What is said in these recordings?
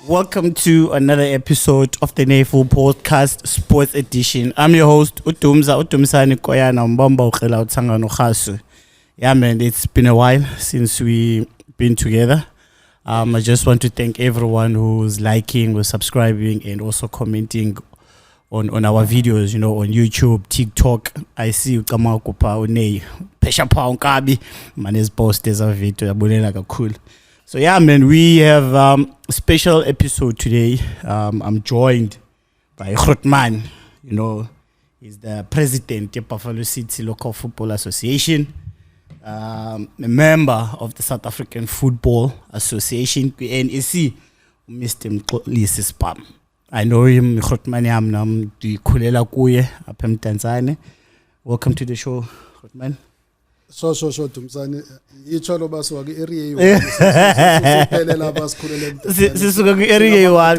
Welcome to another episode of the Nefu Podcast Sports Edition. I'm your host, Utumsani Koyana Mbamba Ukhela Utsangano Khasu. Yeah, man, it's been a while since we've been together. I just want to thank everyone who's liking, who's subscribing, and also commenting on our videos, on YouTube, TikTok. I see Ukama Kupa Unei, Pesha Paunkabi, Manes post as a video, like cool. So yeah, man, we have a special episode today. I'm joined by Grootman. He's the president of Buffalo City Local Football Association, a member of the South African Football Association, NEC, Mr. Mxolisi Spam. I know him, Grootman Yamnam, the Kulela Kuye, Apem Tanzania. Welcome to the show, Grootman. So Tumsani icholo baswa ke area yophelela basikhulele sisuka ku area y1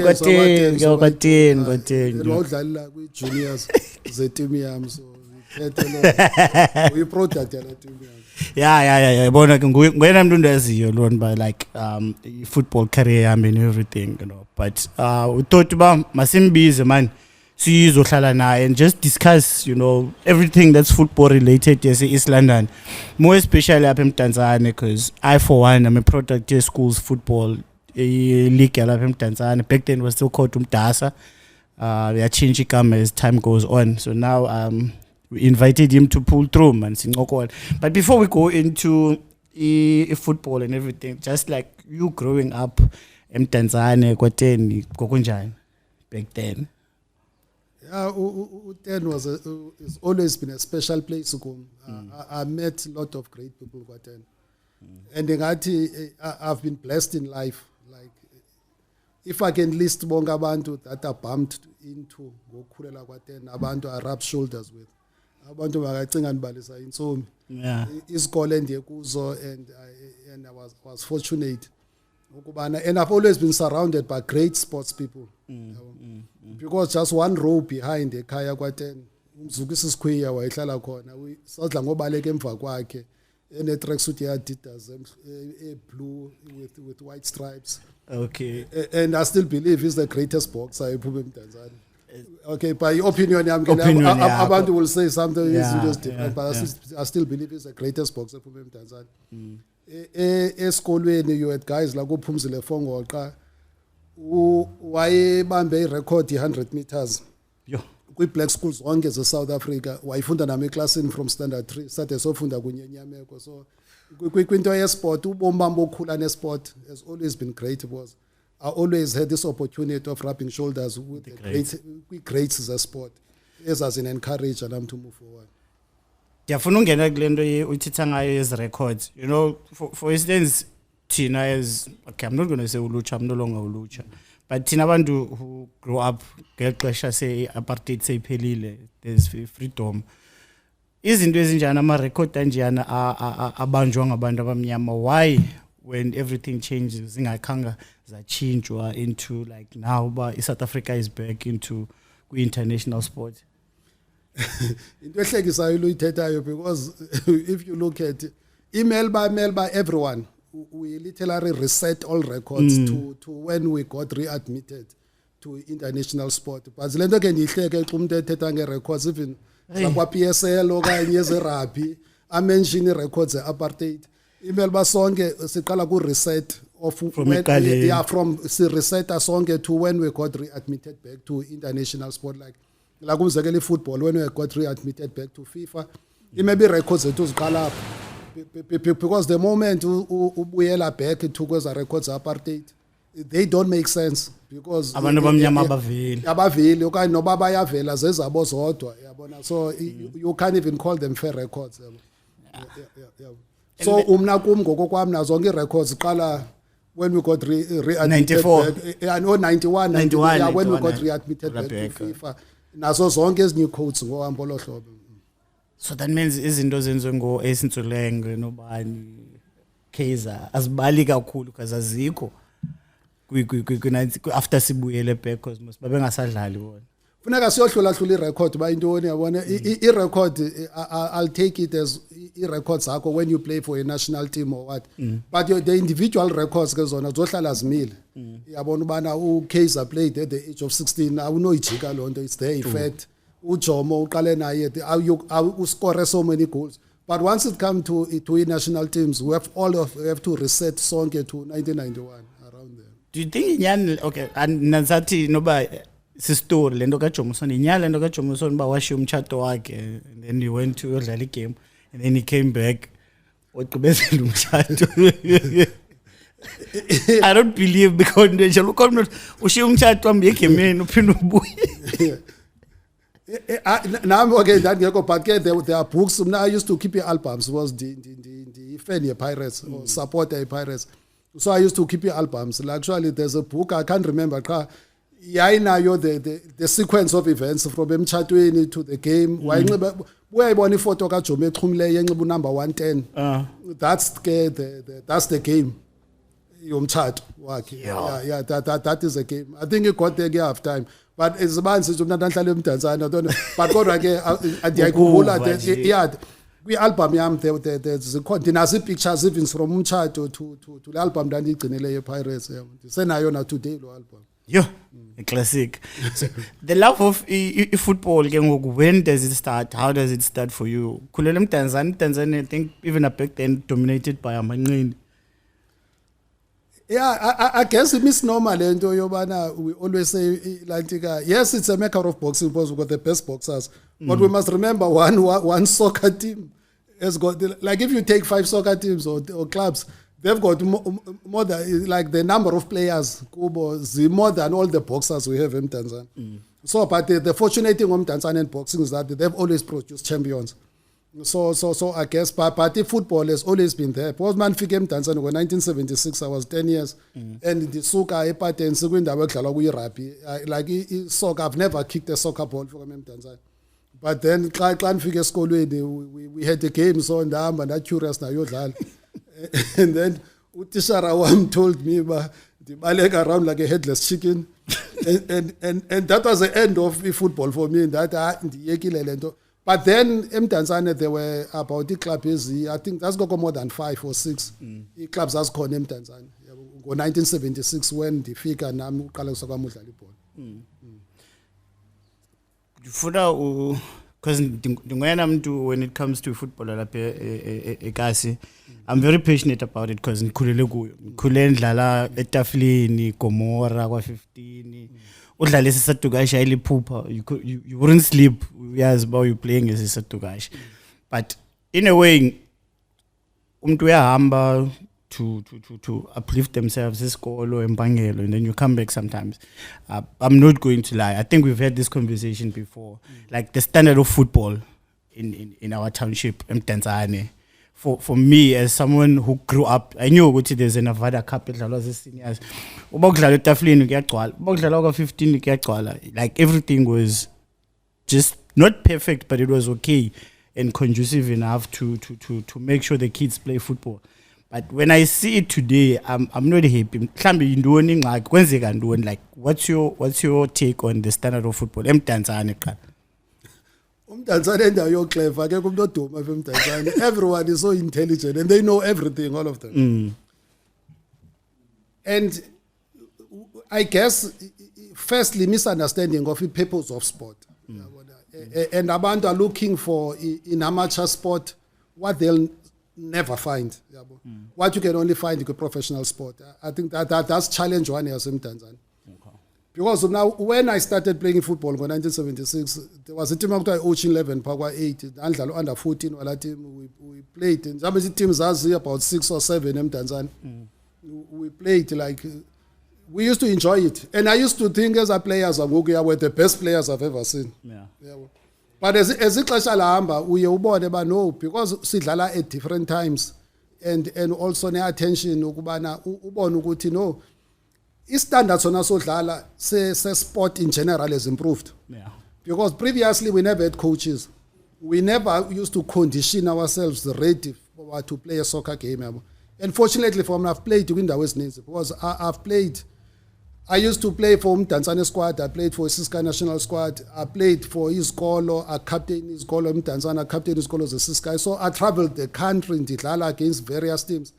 kwaTen udlala kwi juniors ze team yami so ngithethe lo uyi product yala team yami yeah bona ke nguyena umuntu endaziyo lona by like football career yami and everything but we thought about masimbize man sizohlala naye and just discuss everything that's football related yes East London, more especially up in Tanzania, because I for one I'm a product of schools football league up in Tanzania. Back then was still called Umdasa. We are changing as time goes on, so now we invited him to pull through man. But before we go into football and everything, just like you growing up in Tanzania, kwaTen kokunjani back then? Yeah, Ten it's always been a special place to come. I met a lot of great people kwaTen. And I've been blessed in life. Like, if I can list bonke abantu that I bumped into ngokukhulela kwaTen, abantu I rubbed shoulders with. Abantu bakacinga nibalisa insomi. Yeah. Isikole ndiye kuzo and I was fortunate. And I've always been surrounded by great sports people. Because just one row behind ekhaya kwaTen umzukisi Sikhweya wayehlala khona sadla ngobaleka emva kwakhe ene tracksuit ya Adidas blue with white stripes. Okay. And I still believe he's the greatest boxer ephuma eMtanzania. Okay, by opinion abantu will say something is different, but I still believe he's the greatest boxer ephuma eMtanzania. Esikolweni you had guys like uPhumzile Fongoqa wayebambe irecord 100 meters kwi black schools zonke ze South Africa wayifunda nami eclassini from standard 3 sade sofunda kunye Nyameko. So kwinto yesport ubomi bami bokhula nesport has always been great because I always had this opportunity of rubbing shoulders with the greats ze sport as an encourager them to move forward. Ndiyafuna ungena kule nto uthitha ngayo as records. For instance, Tina is okay, I'm not going to say ulucha, I'm no longer ulucha, but Tina bantu who grow up ngexesha say apartheid seyiphelile, there's freedom. Izinto ezinjana ama record anjana abanjwa ngabantu abamnyama. Why when everything changes ingakhanga zachinjwa into like now but South Africa is back into international sport? Into ehlekisayo luyithethayo because if you look at email by everyone, we literally reset all records to when we got readmitted to international sport. But lento ke nihleke xa umuntu ethetha ngerecords even kwa PSL okanye ezerugby I mention records apartheid. Email basonke siqala ku reset of from reset asonke to when we got readmitted back to international sport like umzekelo football when we got readmitted back to FIFA. Maybe records zethu ziqala because the moment ubuyela back to kweza records apartheid they don't make sense because abantu bamnyama abaveli okanye noba bayavela zezabo zodwa yabona, so you can't even call them fair records. So umna kum ngokokwami nazo zonke records qala when we got readmitted 91 when we got readmitted back to FIFA nazo zonke ezinye codes ngohambo lohlobo. So that means izinto zenziwe ngo-Esintsulenge nobani Kaizer azibali kakhulu because azikho after sibuyele back because babengasadlali bona. funeka siyohlula irecord ba intoni yabona irecord I'll take it as irecords zakho when you play for a national team or what but the individual records ke zona zohlala zimile yabona ubana uKaizer played at the age of 16 awunoyijika lonto it's there effect uJomo uqale naye uscore so many goals but once it come to national teams we have to reset sonke to 1991 around there. Do you think inyani okay nazathi noba sistory lento kaJomoson inyala lento kaJomoson ba washiya umchato wakhe and then he went to yodlala igame and then he came back oqhubezela umchato I don't believe because nje lokho ushiya umchato wami egemeni uphinde ubuye nami okay ngiyakho but ke there are books I used to keep albums was the fan Pirates or supporter Pirates so I used to keep albums like actually there's a book I can't remember yayinayo the sequence of events from emchatweni to the game wayinxiba uyayibona ifoto kaJomo exhumileyo enxiba number 110 that's the game yomchato wakhe yeah that is a game I think it got there half time but izibani sithi umntu anhlala emdantsana but kodwa ke andiyayikhumbula yeah kwi-album yami there's dinasi pictures even from umchato to the album ndandiyigcinileyo Pirates ndisenayo na today lo album. Yeah, a classic. So, the love of football, when does it start? How does it start for you? Kulelem Tanzania, I think even back then dominated by Amanqindi. Yeah, I guess it misnomer lento yobana we always say like yes, it's a matter of boxing because we've got the best boxers, but we must remember one soccer team has got like if you take 5 soccer teams or clubs. They've got more than like the number of players, Kubo, more than all the boxers we have in Tanzania. So, but the fortunate thing on Tanzanian boxing is that they've always produced champions. So I guess party football has always been there. Postman became Tanzania in 1976. I was 10 years, and the soccer epate and sekwindawo edlalwa kuyi-rugby. Like soccer, I've never kicked a soccer ball from Tanzania. But then, xa nifike esikolweni, we had the game so ndahamba curious na yodlala. And then utishara wam told me ndibaleka around like a headless chicken and that was the end of football for me that ndiyekile lento but then eMtanzania there were about the clubs I think that's got more than 5 or 6 clubs azikhona eMtanzania ngo-1976 when ndifika nami uqala kusakama udlala ibhola ndifuna because ndingoyena mntu when it comes to football lapha eKasi I'm very passionate about it because ngikhulele kuyo ngikhule ndlala etafuleni Gomora kwa15 udlala esisadukasha eliphupha you wouldn't sleep uyazi about you playing esisadukasha but in a way umuntu uyahamba to uplift themselves isikolo empangelo and then you come back sometimes I'm not going to lie I think we've had this conversation before like the standard of football in our township eMtanzania for me as someone who grew up I knew ukuthi there's an Avada Cup edlalwa seniors uba kudlala etafuleni kuyagcwala uba kudlala kwa15 kuyagcwala like everything was just not perfect but it was okay and conducive enough to make sure the kids play football but when I see it today I'm not happy mhlambe yindoni ingxaki kwenzeka ndoni like what's your take on the standard of football eMtanzania qala uMtanzania endawo yo clever akekho umuntu oduma eMtanzania everyone is so intelligent and they know everything all of them and I guess firstly misunderstanding of the purpose of sport and abantu are looking for in amateur sport what they'll never find what you can only find in a professional sport I think that's challenge one as in Tanzania because now when I started playing football in 1976 there was a team called Ocean 11 Pakwa 8 andlalo under 14 wala team we played and some teams are about 6 or 7 in Tanzania we played like we used to enjoy it and I used to think as a players were the best players I've ever seen but as ixesha lahamba uye ubone ba no because sidlala at different times and also ne attention ukubana ubone ukuthi no standard sona sodlala se sport in general has improved because previously we never had coaches we never used to condition ourselves ready to play a soccer game and fortunately for me I've played kwindawo ezininzi because I've played I used to play for Mdantsane squad. I played for Siska national squad. I played for Iskolo. I captained Iskolo Mdantsane. I captained Iskolo as a Siska. So I traveled the country in Didlala against various teams.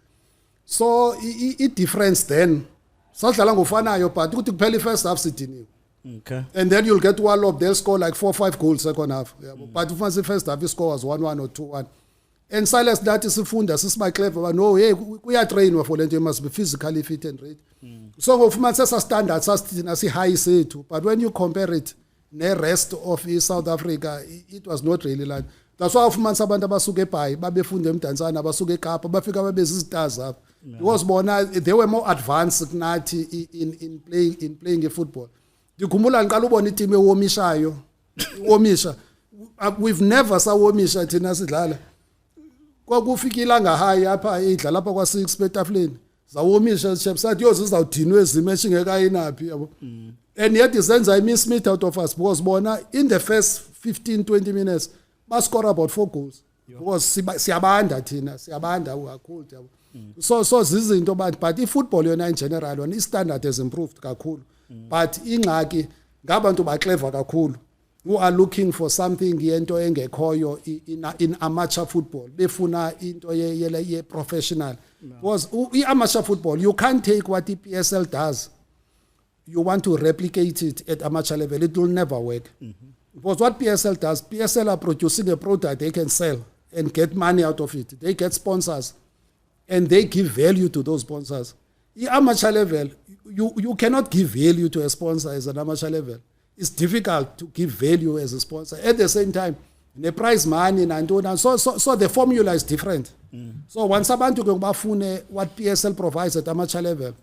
So it difference then. So ngufanayo but ukuthi kuphela first half sidiniwe. Okay. And then you'll get one up, they'll score like 4-5 goals second half. Yeah. But if the first half, the score was 1-1 or 2-1. And Silas that is a funda, this is my clever, but no, hey, we are trained for it, you must be physically fit and ready. So of man says a standard, as high say too. But when you compare it, the rest of South Africa, it was not really like that's why of man sabanda basuke pai, babefunde Mdantsane, basuke Kapa, bafika babezistars up. Because they were more advanced in playing a football. Ngikhumbula ngiqala ubona i team ewomishayo womisha we've never sawomisha thina sidlala kwakufika ilanga high apha idlala lapha kwa 6 betafuleni zawomisha chef sathi yozizawudinwe ezimeshi ngeka yinapi yabo and yet isenza imismith out of us because bona in the first 15-20 minutes ba score about 4 goals because siyabanda thina siyabanda kakhulu yabo so zizinto but ifootball yona in general one standard has improved kakhulu. But ingxaki ngabantu ba clever kakhulu who are looking for something yento engekhoyo in amateur football befuna into ye professional because amateur football you can't take what the PSL does you want to replicate it at amateur level it will never work because what PSL does PSL are producing a product they can sell and get money out of it they get sponsors and they give value to those sponsors. Amateur level, you cannot give value to a sponsor as an amateur level. It's difficult to give value as a sponsor. At the same time, the prize money and so the formula is different. So once abantu bafune what PSL provides at amateur level,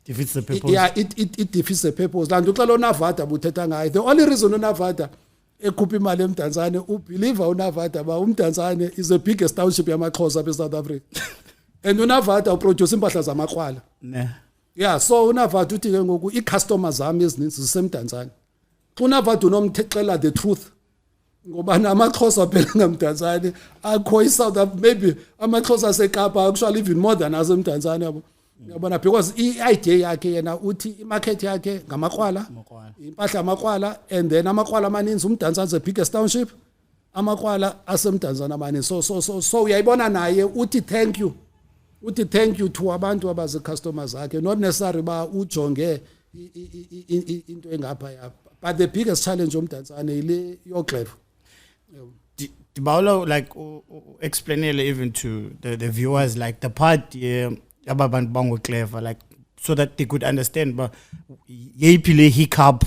defeats the purpose. It defeats the purpose. And the only reason Unavada ekhupha imali eMdantsane ubelieve Unavada ba uMdantsane is the biggest township yamaXhosa in South Africa. And Unavada uproduce impahla zamakrwala. Yeah, so Unavada uthi ke ngoku i-customers zami ezininzi zisemdantsane. Xa Unavada unomthexela the truth. Ngoba namaXhosa phela ngamdantsane akho iSouth Africa maybe amaXhosa aseKapa actually even more than asemdantsane yabo. Yabona because i-idea yakhe yena uthi i-market yakhe ngamakrwala. Impahla amakrwala and then amakrwala amaninzi uMdantsane the biggest township. Amakrwala asemdantsane amaninzi. So uyayibona naye uthi thank you. Uthi thank you to abantu abaze customers akhe not necessarily ba ujonge into engapha yapha but the biggest challenge uMdantsane ile your clever. Dibaulo like explain even to the viewers like the part ababantu bango clever like so that they could understand but yeyiphi hiccup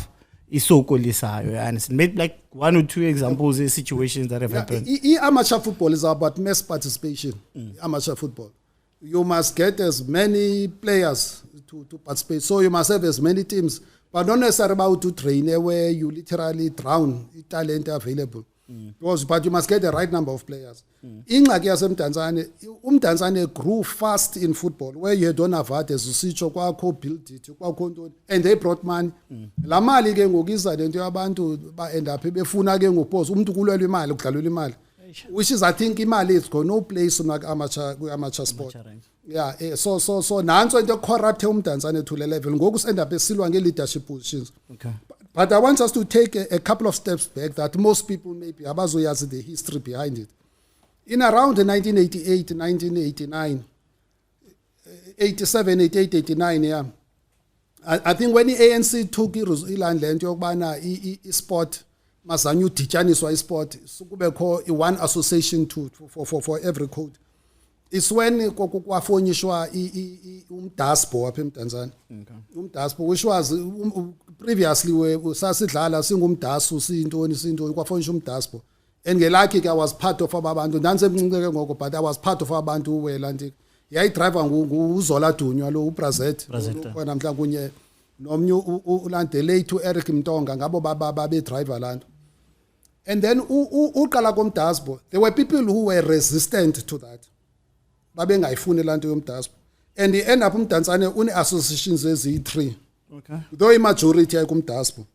isokolisayo and maybe like 1 or 2 examples of situations that have happened. Amateur football is about mass participation. Amateur football. You must get as many players to participate. So you must have as many teams, but not necessarily about to train where you literally drown the talent available. But you must get the right number of players. Ingxaki yaseMdantsane, uMdantsane grew fast in football where you don't have that as usitsho kwakho build it kwakho ntoni and they brought money. La mali ke ngokuza lento yabantu ba end up befuna ke ngopose umuntu kulwela imali kudlalwa imali. Which is I think imali is got no place in amateur sport. Yeah, so nanso into corrupt uMdantsane to the level ngoku end up esilwa nge leadership positions. Okay. But I want us to take a couple of steps back that most people maybe abazoyazi the history behind it. In around 1988, 1989, 87, 88, 89, yeah. I think when the ANC took iland lento yokubana i-sport mazanyu udityaniswa i-sport kubekho one association for every code. It's when kwafonyishwa uMdaspo apha eMdantsane. uMdaspo which was previously sasidlala singumdasu sintoni kwafonyishwa uMdaspo and ngelakhi I was part of abantu ndansemncike ngoko but I was part of abantu welanti yayidriver nguZola Dunywa lo uBrazet khona mhla kunye nomnye ulandele to Eric Mtonga ngabo babe driver lanto. And then uqala komDaspo there were people who were resistant to that. Babengayifuni lanto yomDaspo and he end up uMdantsane une associations ezi3. Okay. Though majority aykumDaspo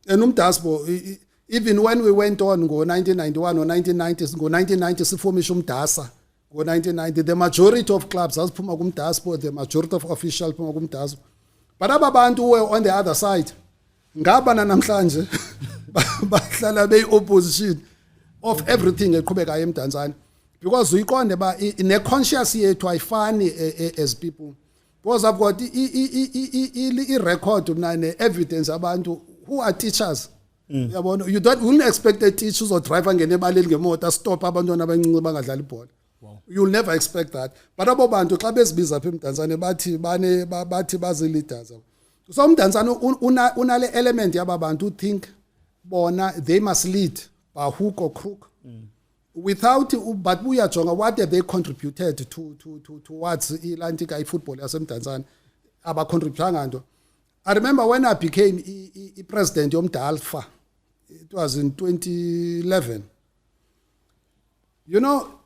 and uMdaspo even when we went on go 1991 or 1990s go 1990 siformisha uMdasa go 1990 the majority of clubs asiphuma kumDaspo the majority of officials phuma kumDaspo but abantu who were on the other side ngaba namhlanje bahlala opposition of everything eqhubekayo eMdantsane because uyiqonde ba ne conscious yethu ayifani as people because I've got I record ne evidence abantu who are teachers yabona you wouldn't expect a teacher or driver ngene ebaleni ngemoto stop abantwana abancinci bangadlala ibhola. You'll never expect that. But abo bantu xa bezibiza apha eMdantsane bathi bazi leaders. So uMdantsane unale element yaba bantu think bona they must lead by hook or crook. Without but uyajonga what have they contributed towards ilantika football yaseMdantsane aba contributanga nto. I remember when I became president yomDalfa, it was in 2011. You know,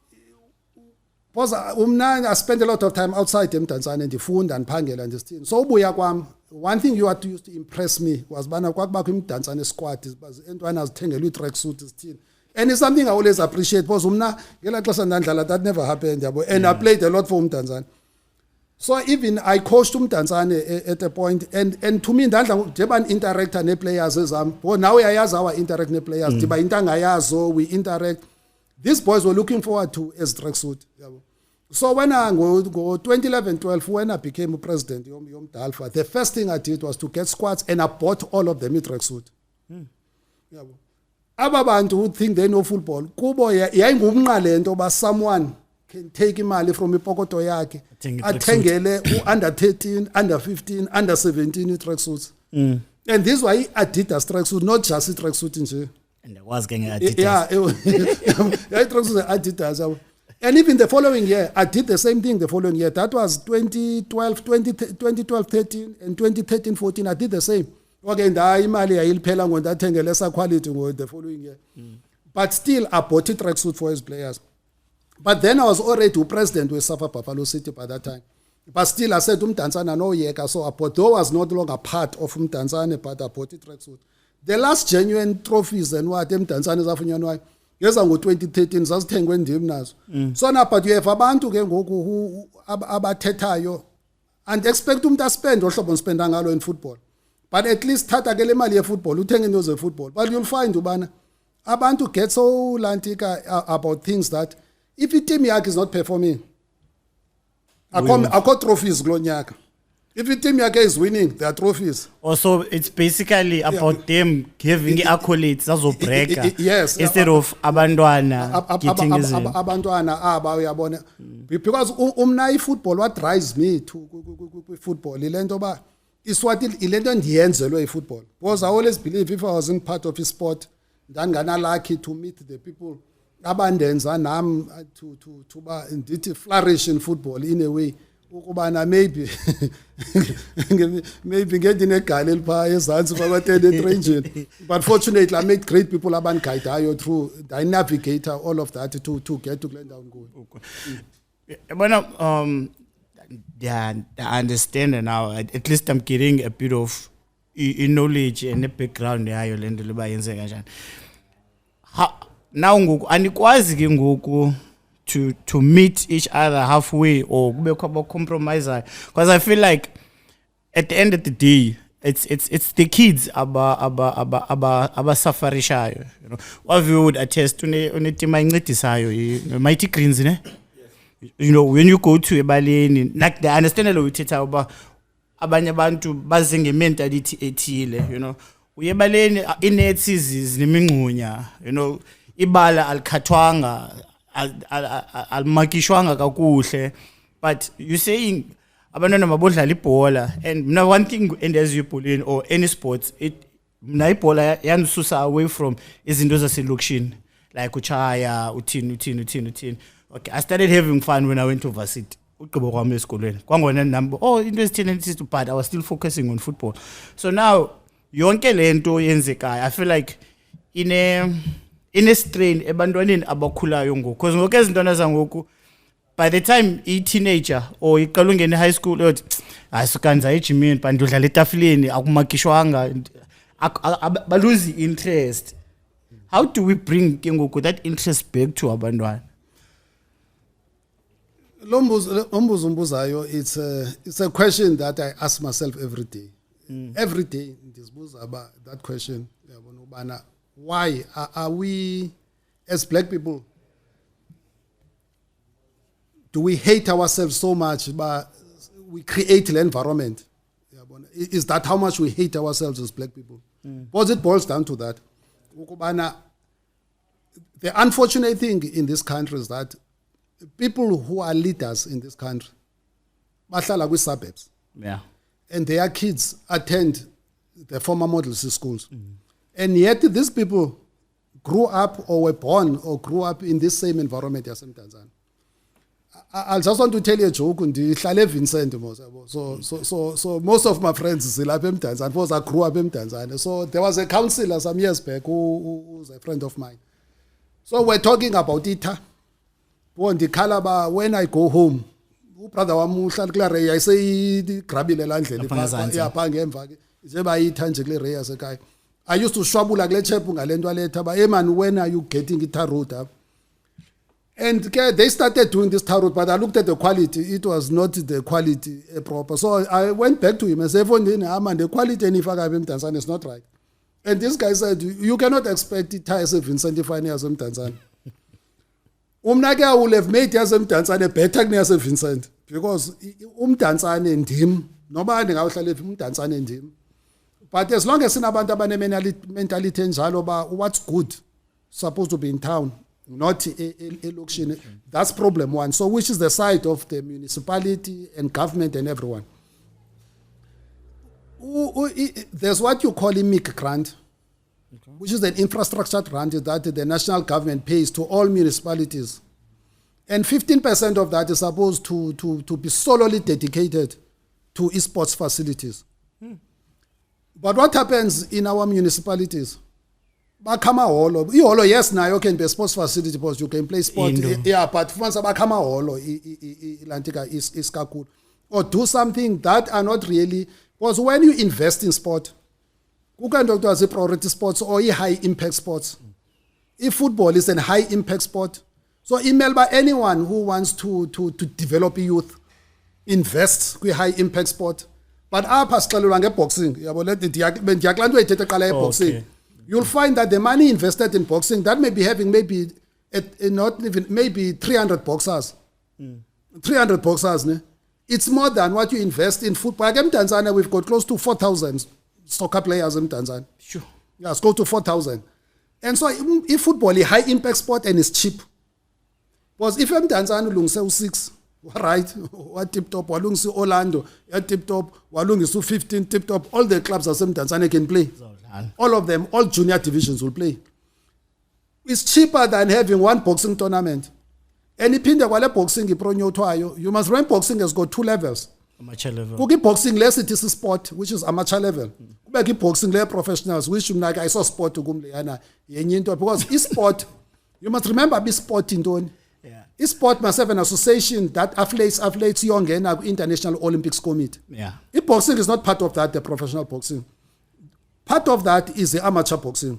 because I spent a lot of time outside eMdantsane and ndifunda and phangela and this thing. So ubuya kwam, one thing you had to use to impress me was bana kwakubakho iMdantsane squad entwana azithengela i-track suit isithini. And it's something I always appreciate because ngela xesha ndandlala that never happened yabo and I played a lot for uMdantsane. So even I coached uMdantsane at a point and to me ndandla njengoba interactor ne-players ezam because now uyayazi our interact ne-players ndiba intanga yazo we interact. These boys were looking forward to as tracksuit. So when I go 2011-12, when I became president yomDalfa, the first thing I did was to get squads and I bought all of them in tracksuit. Aba bantu who think they know football, kubo yayingumnqa lento ba someone can take imali from ipokoto yakhe athengele under 13, under 15, under 17 tracksuits. And this why Adidas tracksuit, not just tracksuit nje. And there was getting Adidas. Yeah, Adidas. And even the following year, I did the same thing the following year. That was 2012-13 and 2013-14, I did the same. Okay, imali ayiliphela ngondathenge lesser quality the following year. But still, I bought a tracksuit for his players. But then I was already president with Safa Buffalo City by that time. But still, I said, Umdantsane, no yeka. So I bought, though I was not longer part of Umdantsane, but I bought a tracksuit. The last genuine trophies and what Umdantsane zafunyanwa yeza ngo-2013 zazithengwe ndim nazo. So now, but you have abantu ke ngoku who abathethayo and expect umuntu aspend ohlobo spenda ngalo in football. But at least thatha ke le mali ye football uthenge into ze football. But you'll find ubana abantu get so lantika about things that if a team yakhe is not performing, akho trophies kulo nyaka. If a team yakhe is winning, there are trophies. Also, it's basically about them giving accolades as a breaker. Yes. Instead of abantwana getting abantwana aba uyabona. Because football, what drives me to football, ilento ba is what ilento ndiyenzelwe football. Because I always believe if I wasn't part of a sport, then gonna lucky to meet the people abandenza nam to ba ndithi flourish in football in a way. Ukubana maybe get in a galil pa ezantsi babathe train. But fortunately I met great people abanguidayo through I navigator all of that to get to Glendown go. But yeah, I understand now. At least I'm getting a bit of knowledge and a background yayo lento liba yenze kanjani. Now ngoku anikwazi ke ngoku to meet each other halfway or compromise, because I feel like at the end of the day it's the kids aba safarishayo, you know. What we would attest une team ayincedisayo Mighty Greens ne. You know, when you go to ebaleni, like the understand lo uthetha uba abanye abantu baze ngementality ethile, you know. Uyebaleni inets zinemingqunya, you know, ibala alikhathwanga almakishwanga kakuhle, but you saying abantwana mabodlala ibhola, and now one thing endaziyo ebholeni or any sports, mna ibhola yanisusa away from izinto zaselokishini like uchaya uthini. Okay, I started having fun when I went to varsity. Ugqibo kwami esikolweni kwangona number into ezithini but I was still focusing on football. So now yonke lento yenzekayo, I feel like in a strain ebantwaneni abakhulayo ngoku, because ngoku ezintwana zangoku by the time i-teenager or iqala ungena high school uthi asukanza ejimini but ndodlala etafileni akumakishwanga, ba lose interest. How do we bring ke ngoku that interest back to abantwana? Umbuzo umbuzayo, it's a question that I ask myself every day. Every day ndizibuza about that question. Yabona ubana why are we as black people, do we hate ourselves so much but we create the environment? Yabona, is that how much we hate ourselves as black people? Because it boils down to that. Ukubana, the unfortunate thing in this country is that people who are leaders in this country bahlala kwi suburbs. Yeah. And their kids attend the former model schools. And yet these people grew up or were born or grew up in this same environment as in Tanzania. I just want to tell you a joke. So most of my friends is in Tanzania because I grew up in Tanzania. So there was a counselor some years back who was a friend of mine. So we're talking about ITA. When I go home, brother wami uhlala kula ray ayise grabile la ndlela ipha ngemva ke njebayitha nje kule ray yasekhaya. I used to shwabula kule chep ngalento aletha ba man, when are you getting it road up? And they started doing this tar road, but I looked at the quality, it was not the quality proper. So I went back to him and said, the quality in Tanzania is not right. And this guy said, you cannot expect it as a Vincent Ifani as Tanzania. Umnake will have made as Tanzania better than as Vincent, because Tanzania and him, nobody else will have Tanzania and him. But as long as in abantu mentality njalo, what's good supposed to be in town, not a location. That's problem one. So which is the side of the municipality and government and everyone. There's what you call a MIC grant, which is an infrastructure grant that the national government pays to all municipalities. And 15% of that is supposed to be solely dedicated to esports facilities. But what happens in our municipalities? Bakama holo. Yes, now you can be a sports facility because you can play sport. Yeah, but once bakama holo, Atlantica is kakul. Or do something that are not really, because when you invest in sport, you can do as a priority sports or a high impact sports. If football is a high impact sport, so email by anyone who wants to develop youth, invest in high impact sport. But boxing, boxing. You'll find that the money invested in boxing, that may be having maybe not even maybe 300 boxers. 300 boxers. Ne? It's more than what you invest in football. In Tanzania, we've got close to 4,000 soccer players in Tanzania. Sure. Yeah, it's close to 4,000. And so if football is high impact sport and it's cheap, because if I'm Tanzania, lungse 6, right? What tip top? Walungsi Orlando, tip top. Walungsi 15 tip top. All the clubs are in Tanzania can play. All of them, all junior divisions will play. It's cheaper than having one boxing tournament. Any pin the boxing you must run boxing has got 2 levels. Amateur level. Cookie boxing less it is a sport, which is amateur level. Boxing level professionals, which I saw sport to because this sport, you must remember this sport in Don. Yeah. This sport must have an association that affiliates young and International Olympics Committee. Yeah. If boxing is not part of that, the professional boxing. Part of that is the amateur boxing.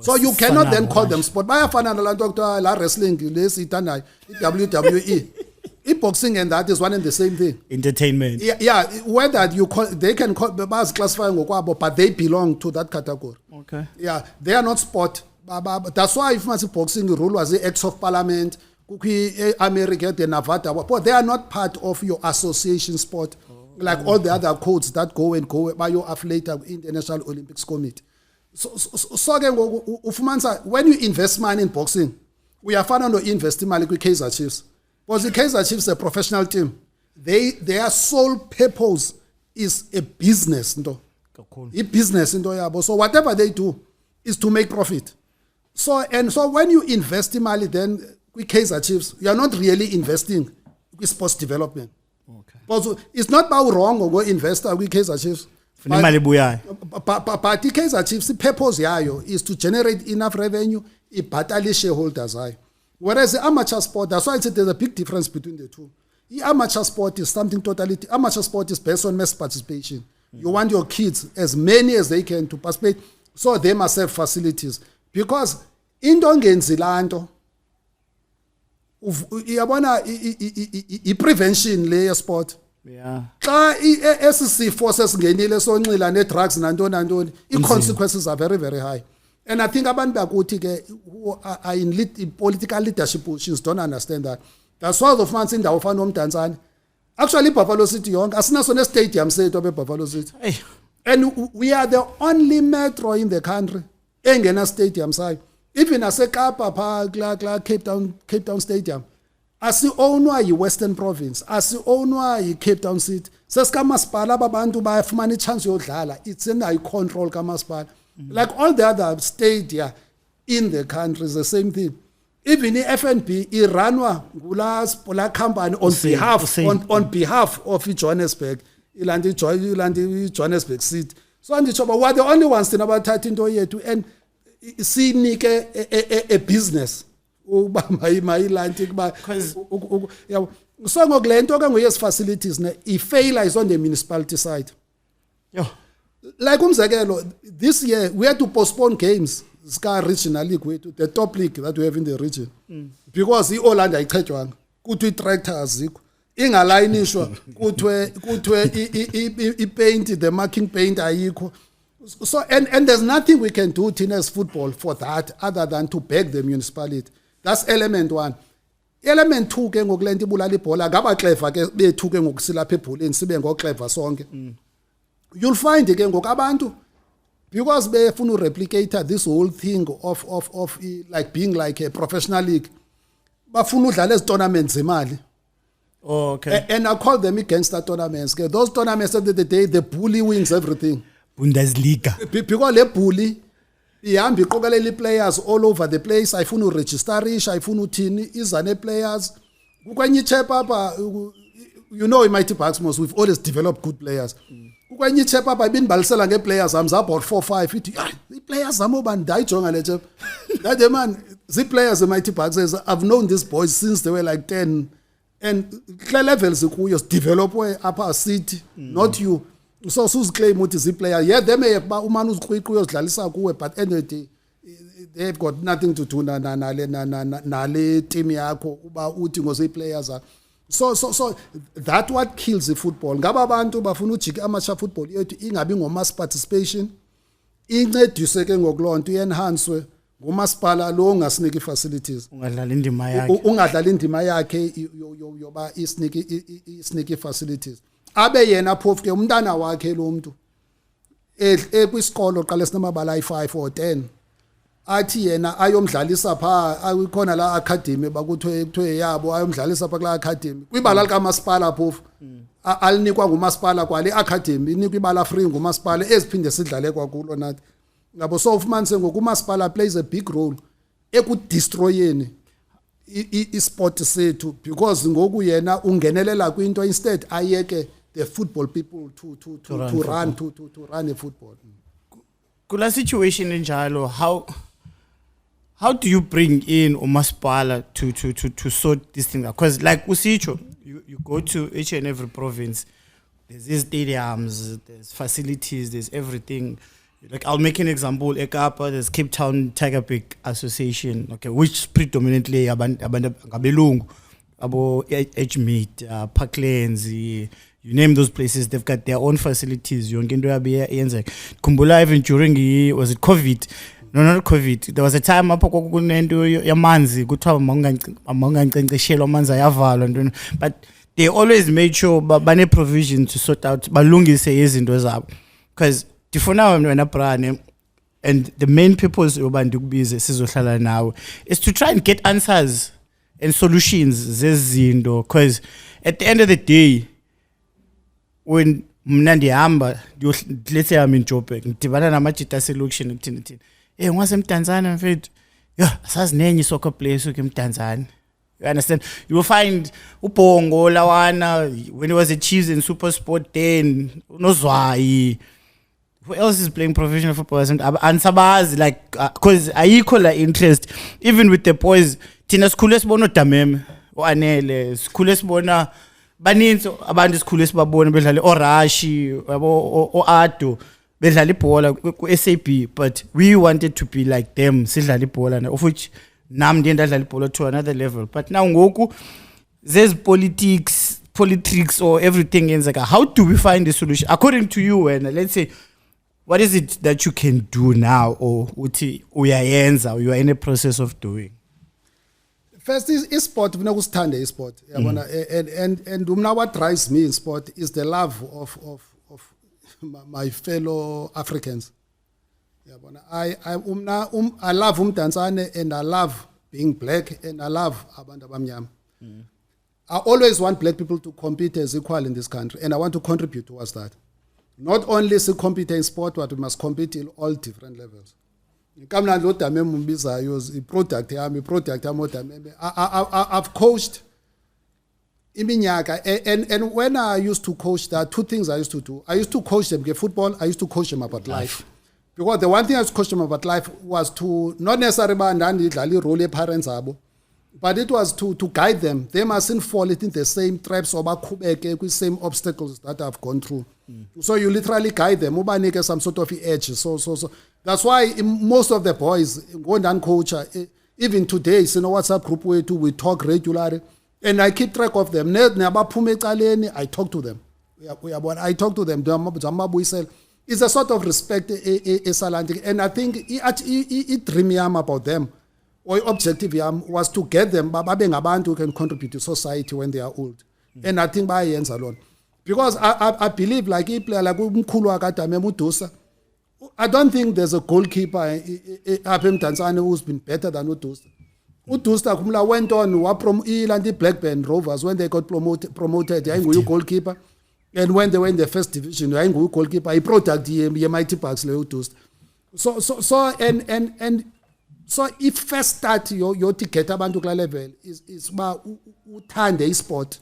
So you cannot then call them sport. Baya fana na doctor la wrestling, WWE. Boxing and that is one and the same thing. Entertainment. Yeah, whether you call, they can call, classifying, but they belong to that category. Okay. Yeah, they are not sport. But that's why if much boxing rule was the Acts of Parliament, America, the Nevada, but they are not part of your association sport. Like all the other codes that go by your affiliate International Olympics Committee. So again, when you invest money in boxing, we are finding no investing money with Kaizer Chiefs. Because the Kaizer Chiefs is a professional team. Their sole purpose is a business. A business. So whatever they do is to make profit. So when you invest in money then with Kaizer Chiefs, you are not really investing with sports development. Okay. But it's not about wrong or go investor with Kaizer Chiefs. But the Kaizer Chiefs, the purpose is to generate enough revenue, ibhatali shareholders. Whereas the amateur sport, that's why I said there's a big difference between the two. The amateur sport is something totally, amateur sport is based on mass participation. You want your kids, as many as they can, to participate, so they must have facilities. Because in Dongenzilanto, Iyabona i-prevention le sport. Yeah. Xa esisifo sesingenile sonxila ne-drugs nantoni, i-consequences are very, very high. And I think abantu bakuthi ke who are in political leadership positions don't understand that. That's why of months indawo fana nomdantsane. Actually Buffalo City yonke asinaso ne-stadium sethu abe-Buffalo City. Hey. And we are the only metro in the country engena stadium sayo. Even aseKapa pha Cape Town Stadium. Asi-ownwa yi-Western Province, asi-ownwa yi-Cape Town City. Sesikamasipala abantu bayafumana i-chance yodlala. It's in the control kamasipala. Like all the other stadia in the country is the same thing. Even i-FNB iranwa ngula company on behalf of Johannesburg. Ilandi Johannesburg City. So anditsho we are the only ones thina abathatha into yethu and sinike a business. Uba mayilanti kuba yabo so ngokulento ke ngoyes facilities ne i-failure is on the municipality side. Yo. Like umzekelo this year we had to postpone games ska regional league wethu, the top league that we have in the region, because i-Orlando ayichethwanga kuthi i-tractor azikho ingalayinishwa kuthwe i-paint, the marking paint ayikho. So and there's nothing we can do as football for that other than to beg the municipality. That's element 1. Element 2 ke ngokulento ibulala ibhola ngaba clever ke bethu ke ngokusilapha ebholeni sibe ngoclever sonke. You'll find ke ngokabantu because befuna replicate this whole thing of like being like a professional league. Bafuna udlala ezi tournaments zemali. Oh, okay. And I call them gangster tournaments. Okay? Those tournaments at the end of the day, the bully wins everything. Bundesliga. Because the bully, ihambi iqokelela players all over the place. Ayifuna uregisterisha, ayifuna uthini izane players. Kwenye chap apha, you know in Mighty Bucks we've always developed good players. Kwenye chap apha ibinibalisela nge-players zami about 4-5 ithi i-players zami obani ndayijonga le chap. That man, the players in Mighty Bucks says I've known these boys since they were like 10. And clear levels kuyo develop upper city, not you. So claim what is the player. Yeah, they may have umanu uzidlalisa kuwe, but anyway, they've got nothing to do na le team yakho uba uthi ngose players. So that what kills the football. Ngaba abantu bafuna ujika amacha football yethu ingabi ngoma participation. Incedise ke ngokulonto enhancwe ngomasipala lo ngasiniki facilities. Ungadlala indima yakhe yoba isniki facilities. Abe yena phofu ke umntana wakhe lo muntu kwisikolo qala sinamabala i5 or 10 athi yena ayomdlalisa pha ayikhona la academy bakuthiwe yabo ayomdlalisa pha kula academy kwibala likamasipala phofu alinikwa ngumasipala kwale academy inikwa ibala free ngumasipala eziphinde sidlale kwakulo nathi ngabo. So ufumanise ngokumasipala plays a big role ekudestroyeni i-sport sethu because ngoku yena ungenelela kwinto instead ayeke the football people to run a football. Kula situation enjalo, how do you bring in umasipala to sort this thing out? Because like Usicho, you go to each and every province, there's these stadiums, there's facilities, there's everything. Like I'll make an example. Ekapa, there's Cape Town Tiger Peak Association, okay, which predominantly abelungu, abo Edgemead, Parklands, you name those places. They've got their own facilities. You can do Kumbula even during was it COVID? No, not COVID. There was a time up yamanzi but they always made sure bane provision to sort out balungise izinto zabo, because Tifuna wena brane, and the main purpose obandikubize sizohlala nawe is to try and get answers and solutions zezinto, because at the end of the day when mna ndihamba let's say I'm in Joburg ngidibana namajita selection ngithini ngwasemtanzania mfethu sazinenye soccer players ukemtanzania. You understand? You will find uBongo lawana when he was a Chiefs in Super Sport 10 unozwayi. Who else is playing professional football? And Sabazi, like, because I equal interest, even with the boys. Tina schooles bono tamem, o anele, schooles bona, baninso, abandi schooles babona, bedlali Orashi, o Ato, bedlali bola, SAP, but we wanted to be like them, sidlali bola, of which nam ndiye ndadlala ibhola to another level. But now ngoku there's politics or everything yenzeka. How do we find a solution? According to you, when let's say, what is it that you can do now, or uthi uyayenza, or you are in a process of doing? First is sport, we know stand sport. And what drives me in sport is the love of my fellow Africans. I love Tanzania, and I love being black, and I love abantu abamnyama. I always want black people to compete as equal in this country, and I want to contribute towards that. Not only to compete in sport, but we must compete in all different levels. I've coached and when I used to coach, there are two things I used to do. I used to coach them football, I used to coach them about life. Because the one thing I used to coach them about life was to not necessarily role parents, but it was to guide them. They mustn't fall into the same traps or with same obstacles that I've gone through. So you literally guide them, some sort of edge. So that's why most of the boys go and coach. Even today, in a WhatsApp group we talk regularly, and I keep track of them. I talk to them. I talk to them. It's a sort of respect, and I think it dream about them. Or objective was to get them who can contribute to society when they are old. And I think by ends alone. Because I believe like a player like Udusa, I don't think there's a goalkeeper in Tanzania who's been better than Udusa. Udusa went on from the Blackburn Rovers when they got promoted. Goalkeeper. And when they were in the first division, goalkeeper, he protected the mighty Bucks. So if first start your ticket abantu kula level is ba uthande sport.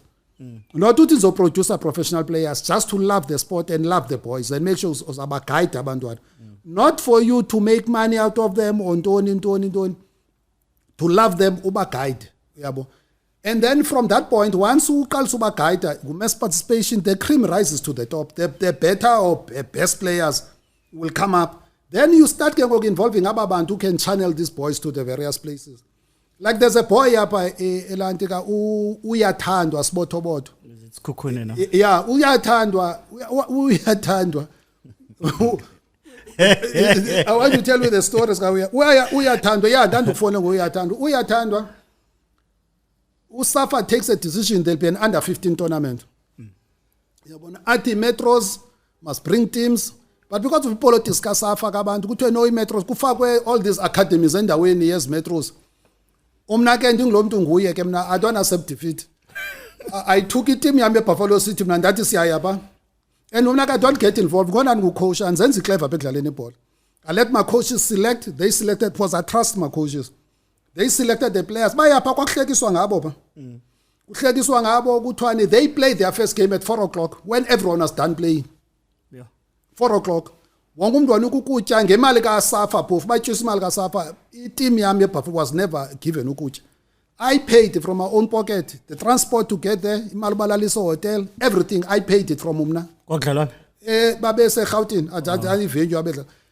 Not to produce professional players, just to love the sport and love the boys and make sure uzaba guide abantu. Not for you to make money out of them or to love them uba guide. And then from that point, once you call uba guide, mass participation, the cream rises to the top. The better or best players will come up. Then you start involving Ababan who can channel these boys to the various places. Like there's a boy up Elantika uyathandwa Spotoboto. It's Kukunena. Yeah, uyathandwa. I want to tell you the stories. Uyathandwa. Yeah, don't phone uyathandwa. Usafa takes a decision there'll be an under 15 tournament. Ati Metros must bring teams. But because of politics, metros, all these academies and the way yes metros. I don't accept defeat. I took it team Buffalo City and that is Yayaba. And I don't get involved. Go and coach and then clever ball. I let my coaches select. They selected because I trust my coaches. They selected the players. They played their first game at 4 o'clock when everyone was done playing. 4 o'clock. Team was never given ukutya. I paid from my own pocket the transport to get there, Malbalaliso hotel, everything. I paid it from Umna. Babese Gauteng,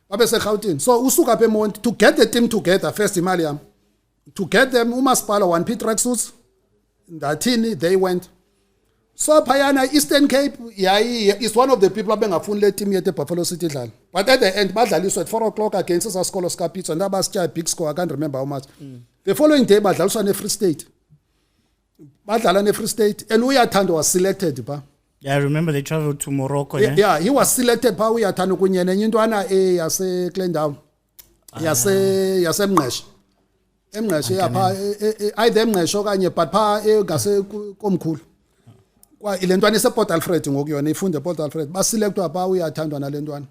Babese Gauteng. So usuka pe Monti to get the team together first Imaliam. To get them umaspala 1P tracksuits. Ndatini they went. So Payana Eastern Cape, is one of the people who have been team at the Buffalo City. But at the end, Badali at 4 o'clock against us Scholar Scapits and Abascha big score. I can't remember how much. The following day, Badalso and Free State. Badala Free State, and Uyatando was selected. Yeah, I remember they traveled to Morocco. Yeah, he was selected. Pa Uyatando Kunyan and Yindwana Yase Clendown. Yase Mnesh. Mnesh, I them Neshoganye, but Pa Gase Komkul. Ilentwana is a Port Alfred ngokuyo ifunde Port Alfred baselectwa apa uyathandwa nalentwana.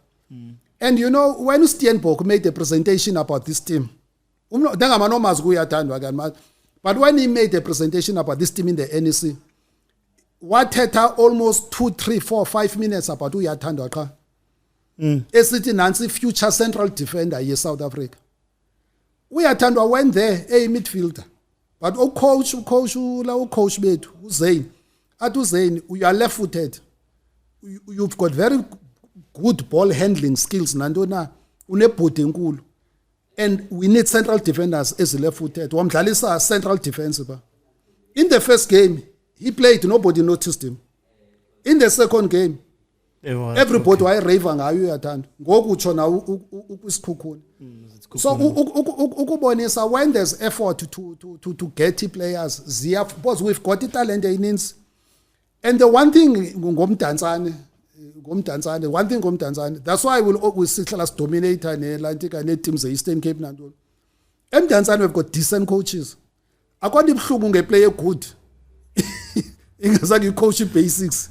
And you know when Steenbok made the presentation about this team, dangamanomaz uyathandwa kan, but when he made the presentation about this team in the NEC, what had almost 2, 3, 4, 5 minutes about uyathandwa cha. Esithi nansi future central defender ye South Africa. Uyathandwa went there a midfielder, but coach bethu uZain. Atuzain, you are left-footed. You've got very good ball handling skills. Nandona unebhodi enkulu. and we need central defenders as left-footed. Wamdlalisa central defense. In the first game, he played, nobody noticed him. In the second game, everybody was raving ngayo uyathanda. Ngoku utsho na ukwisikhukhuni. So ukubonisa when there's effort to get players, because we've got talent eninzi. And the one thing ngomdantsane, that's why we'll always see class dominator neAtlantic and teams Eastern Cape nantoni. Emdantsane we've got decent coaches. Akwazi ibhlungu ngeplayer good. Ingazange coach basics.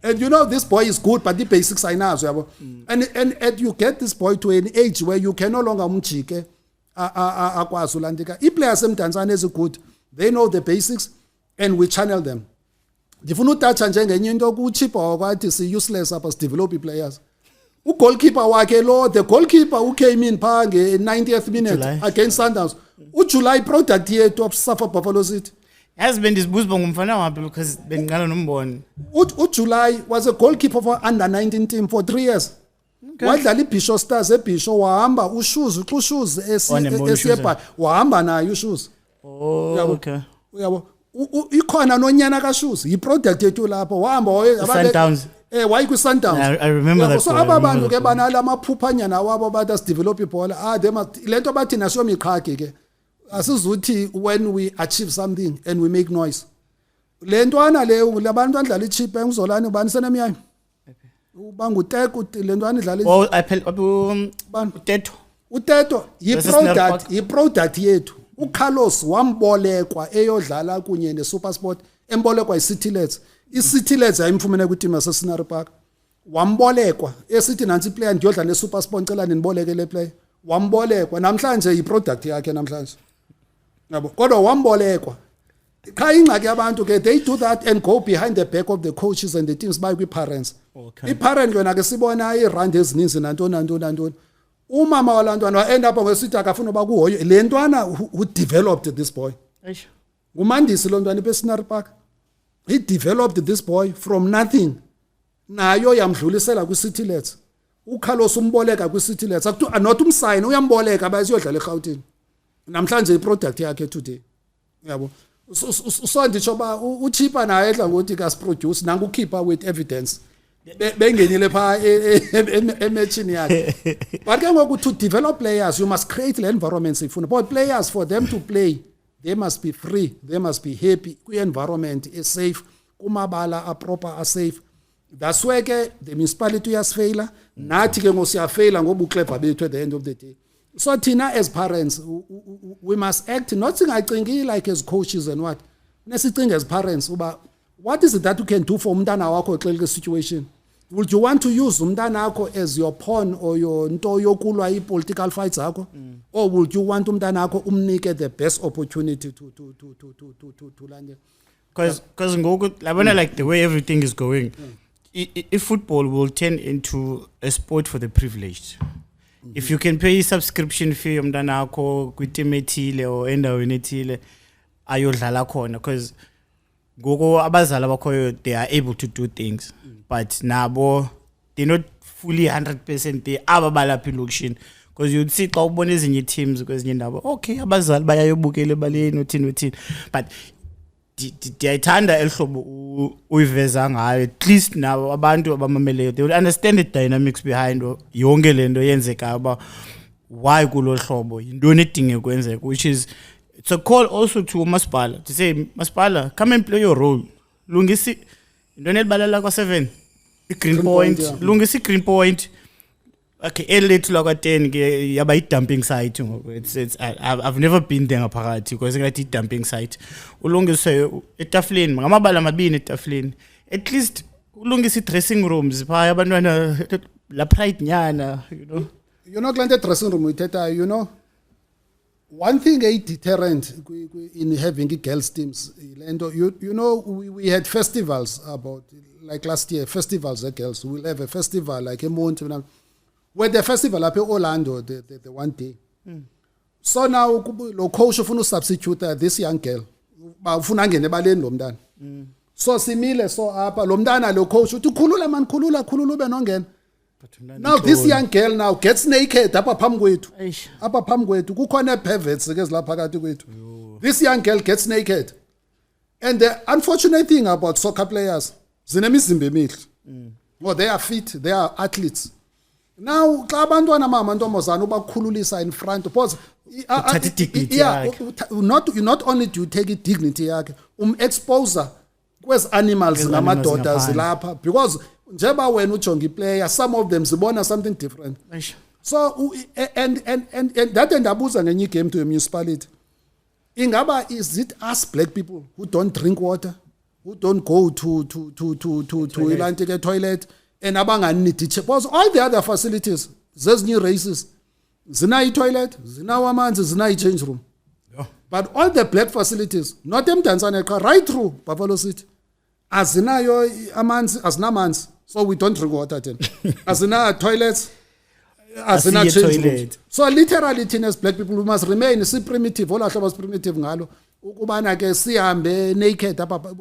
And you know this boy is good, but the basics are not. And you get this boy to an age where you can no longer mchike akwazi ulandika. Players emdantsane is good. They know the basics and we channel them. Ndifuna utatsha njengenye into kuchipa wakwathi si useless apha develop players. Goalkeeper wakhe lo, the goalkeeper who came in pha nge 90th minute against Sundowns. July product yethu of Safa Buffalo City. Has been this boost ngumfana waphi because bengikala nombona. July was a goalkeeper for under 19 team for 3 years. Wadlala iBisho Stars eBisho wahamba ushoes uXushoes esiyepha wahamba nayo ushoes. Oh okay. Uyabo ikhona nonyana kaShoes yiproduct yethu lapho wahamba Sundowns. Why ku Sundowns? I remember that. So abantu ke banala amaphuphanyana wabo bathi develop ibhola they must lento bathi naso miqhagi ke asizuthi when we achieve something and we make noise lentwana leyo labantu adlala ichip engizolani ubani senemiyami ubanguTeko lentwana idlala uTeto yiproduct yethu uCarlos wambolekwa eyodlala kunye neSuperSport embolekwa iCityLets iCityLets ayimfumene ku team yaseScenery Park wambolekwa esithi nansi player ndiyodla neSuperSport ngicela niboleke le player wambolekwa namhlanje yiproduct yakhe namhlanje yabo kodwa wambolekwa cha ingxaki yabantu ke they do that and go behind the back of the coaches and the teams by parents iparent yona ke sibona irand ezininzi nantoni umama walantwana end up ngesithi akafuna ba kuhoyo lentwana who developed this boy ngumandisi lontwana eScenery Park he developed this boy from nothing nayo yamdlulisela kwiCityLets uCarlos umboleka kwiCityLets akuthi not umsign uyamboleka bayisiyodlala eGauteng namhlanje iproduct yakhe today yabo so nditsho ba uchipa naye edla ngothi kas produce nangu ukhipha with evidence bengenile pha ematchini yakhe but ke ngoku to develop players you must create the environment ifuna but players for them to play they must be free they must be happy ku environment is safe kumabala a proper a safe that's why ke the municipality yasfaila nathi ke ngosiyafela ngoba uclever bethu at the end of the day. So Tina as parents we must act not singacingi like as coaches and what nesicinga as parents uba what is it that you can do for umntana wakho xelike situation. Would you want to use umntana wakho as your pawn or your nto yokulwa political fights zakho or would you want umntana wakho umnike the best opportunity to land because ngoku labona like the way everything is going if football will turn into a sport for the privileged. If you can pay subscription fee umntana wakho kwiteam ethile or endaweni ethile ayodlala khona because gogo abazali abakhoyo they are able to do things but nabo they're not fully 100% they ababalapha ilokishini because you'd see xa ubona ezinye teams kwezinye ndawo okay abazali bayayobukela ebaleni uthini but ndiyayithanda elihlobo uyiveza ngayo at least nabo abantu abamameleyo they will understand the dynamics behind yonke lento yenzeka aba why kulo hlobo yintoni edinge kwenzeka which is it's a call also to Masipala to say Masipala come and play your role lungisi intoni elibalela kwa 7 iGreen Point lungisi iGreen Point okay elate la kwa 10 ke yaba i-dumping site ngoku it's I've never been there ngaphakathi because ngathi i-dumping site ulungise etafuleni ngamabala amabini etafuleni at least ulungise i-dressing rooms pha abantwana la pride nyana you know kule dressing room uyithetha you know one thing a deterrent in having girls teams lento you know we had festivals about like last year festivals at girls we'll have a festival like eMonti where the festival up in Orlando the one day so now lo coach ufuna substitute this young girl bafuna angene ebaleni lo mntana so simile so apha lo mntana lo coach uthi khulula man khulula ube nongena Now this young girl now gets naked apha phambi kwethu. Eish. Apha phambi kwethu kukhona perverts ke zilapha phakathi kwethu. This young girl gets naked. And the unfortunate thing about soccer players, zinemizimba emihle. Well, they are fit, they are athletes. Now xa abantwana amantombazana ubakhululisa in front because dignity not only do you take it dignity yakhe exposer kwezi animals ngamadoda zilapha because njeba wena ujonga iplayer some of them zibona something different. Eish. So and that endabuza ngenye igame to a municipality. Ingaba is it us black people who don't drink water, who don't go to Atlantic toilet and abanganidi because all the other facilities zezinye races zina toilet, zina amanzi, zina change room. Yeah. But all the black facilities not emdantsane qha right through Buffalo City azinayo amanzi azinamanzi so we don't drink water then. Azina toilets azina change rooms. So literally as black people we must remain primitive all hlobo primitive ngalo ukubana ke sihambe naked apha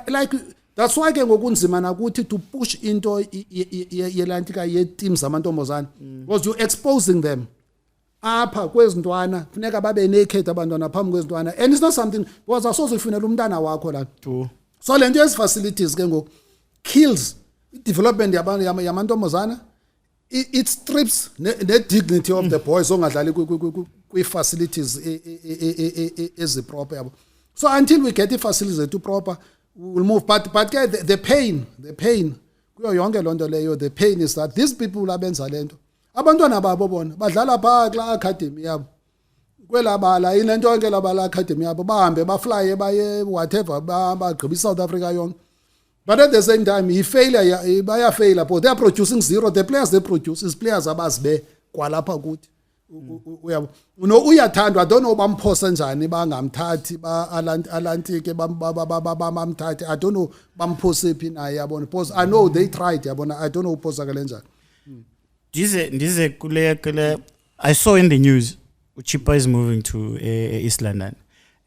like that's why ke ngokunzima nakuthi to push into yelantika ye teams amantombazana because you exposing them apha kwezintwana funeka babe naked abantwana phambi kwezintwana and it's not something because asoze ufunela umntana wakho la so lento ezi facilities ke ngoku kills development yamantombazana it strips the dignity of the boys ongadlali kwi facilities ezi proper yabo so until we get the facilities to proper we will move but the pain kuyo yonke lonto leyo the pain is that these people abenza lento abantwana babo bona badlala pha kla academy yabo kwelabala inento yonke labala academy yabo bahambe bafly baye whatever bagqiba South Africa yonke but at the same time he failure baya failure but they are producing zero the players they produce is players abazibe kwalapha kuthi uyabo uyathandwa I don't know bamphosa njani bangamthathi ba Atlantic bamthathi I don't know bamphose phi naye yabona because I know they tried yabona I don't know uphosa kale njani Ndize kule I saw in the news Chipa is moving to East London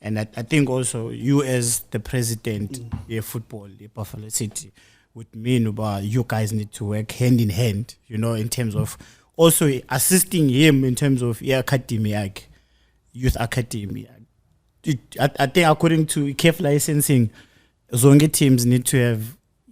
and I think also you as the president of football Buffalo City would mean about you guys need to work hand in hand you know in terms of also assisting him in terms of academy youth academy I think according to CAF licensing zonke teams need to have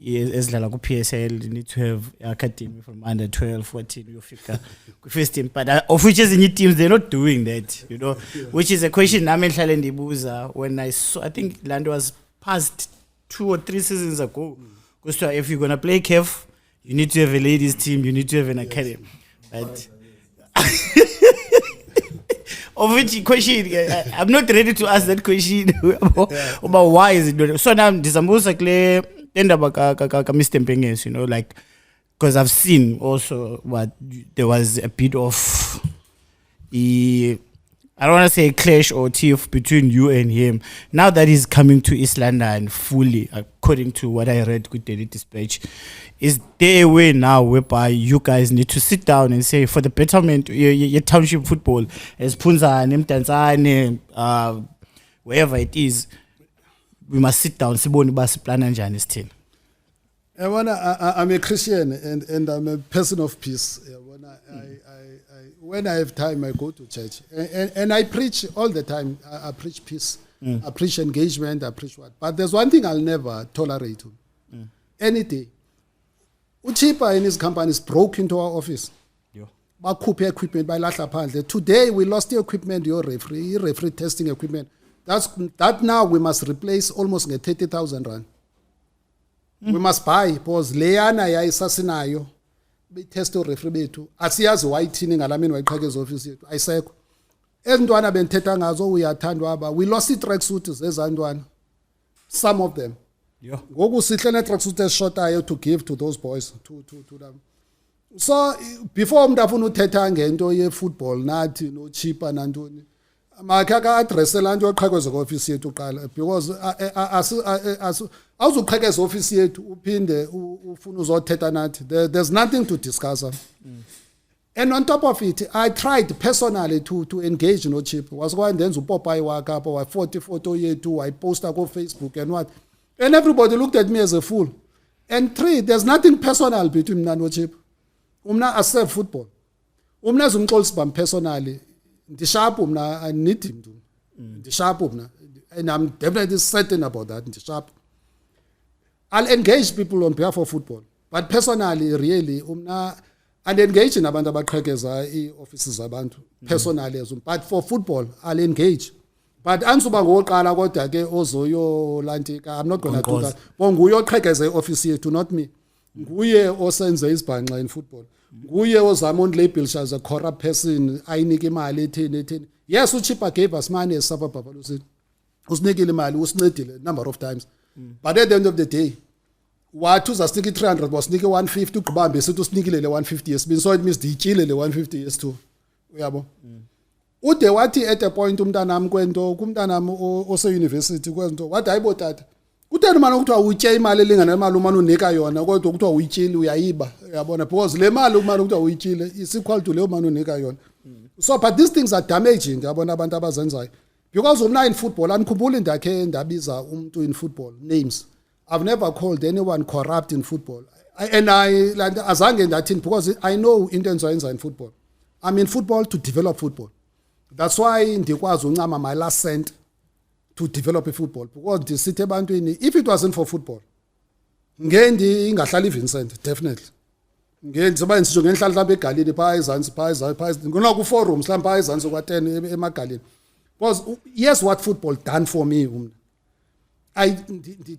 esidlala ku PSL need to have academy from under 12 14 uyofika ku first team but of which ezinye teams they're not doing that you know which is a question nami enhlale ndibuza when I saw I think land was past 2 or 3 seasons ago because if you're going to play CAF you need to have a ladies team you need to have an academy but of which question I'm not ready to ask that question about why is it doing so now ndizambuza kule endaba ka Mr. Mpenges you know like because I've seen also what there was a bit of I don't want to say a clash or tiff between you and him now that he's coming to East London fully according to what I read with Daily Dispatch is there a way now whereby you guys need to sit down and say for the betterment your township football as Phunzane Mdantsane wherever it is we must sit down sibone basiplana njani sithini I'm a Christian and I'm a person of peace when I have time I go to church and I preach all the time I preach peace I preach engagement I preach what but there's one thing I'll never tolerate any day Uchipa and his companies broke into our office bakhuphe equipment bayilahla phandle today we lost the equipment your referee testing equipment that now we must replace almost nge 30,000 rand we must buy because leyana yayisasinayo betest referee bethu asiyazi wayithini ngalamini wayiqhakeza office yethu ayisekho ezintwana benthetha ngazo uyathandwa aba we lost the track suits zezantwana some of them ngoku sihle ne track suits eshotayo to give to those boys to them so before umuntu afuna uthetha ngento ye football nathi no cheaper nantoni makha ka address lanto yoqhaqeza office yethu uqala because awuzuqhaqeza office yethu uphinde ufuna uzothetha nathi there's nothing to discuss and on top of it I tried personally to engage no chip was going then uPopeye wakhe apha wa 40 photo yethu wayiposta ko Facebook and what and everybody looked at me as a fool and 3 there's nothing personal between me and no chip umna aserve football umna ezumxolisibam personally ndisharp umna I need him to ndisharp umna and I'm definitely certain about that ndisharp I'll engage people on behalf of football but personally really umna and engage nabantu abaqhekeza ioffices zabantu personally as but for football I'll engage but ansuba ngoqala kodwa ke ozoyo lantika I'm not going to do that bonguye oqhekeza ioffice yethu not me nguye osenze isibhanqa in football nguye ozama unlabel as a corrupt person ayinike imali etheni yes uChipa gave us money as Sapa Babalusini usinikile imali usincedile number of times but at the end of the day wathi uzasinika i300 wasinike 150 ugqibambe sithi usinikile le 150 yesibini so it means dityile le 150 yes2 uyabo ude wathi at a point umntanami kwento kumntanami ose university kwento wathi hayibo tata kutheni manje ukuthiwa utye imali elingana nemali umane unika yona kodwa ukuthiwa uyityile uyayiba uyabona because le mali umane ukuthiwa uyityile is equal to le umane unika yona so but these things are damaging yabona abantu abazenzayo because umna in football anikhumbula indakhe ndabiza umuntu in football names I've never called anyone corrupt in football and I like azange ndathini because I know into enzoyenza in football I'm in football to develop football that's why ndikwazi uncama my last cent to develop a football because ndisithi ebantwini if it wasn't for football ngendi ingahlala iVincent definitely ngenziba ngisho ngenhlala mhlawumbe eGalini pha ezantsi ngona ku forums mhlawumbe pha ezantsi kwa10 emagalini because yes what football done for me I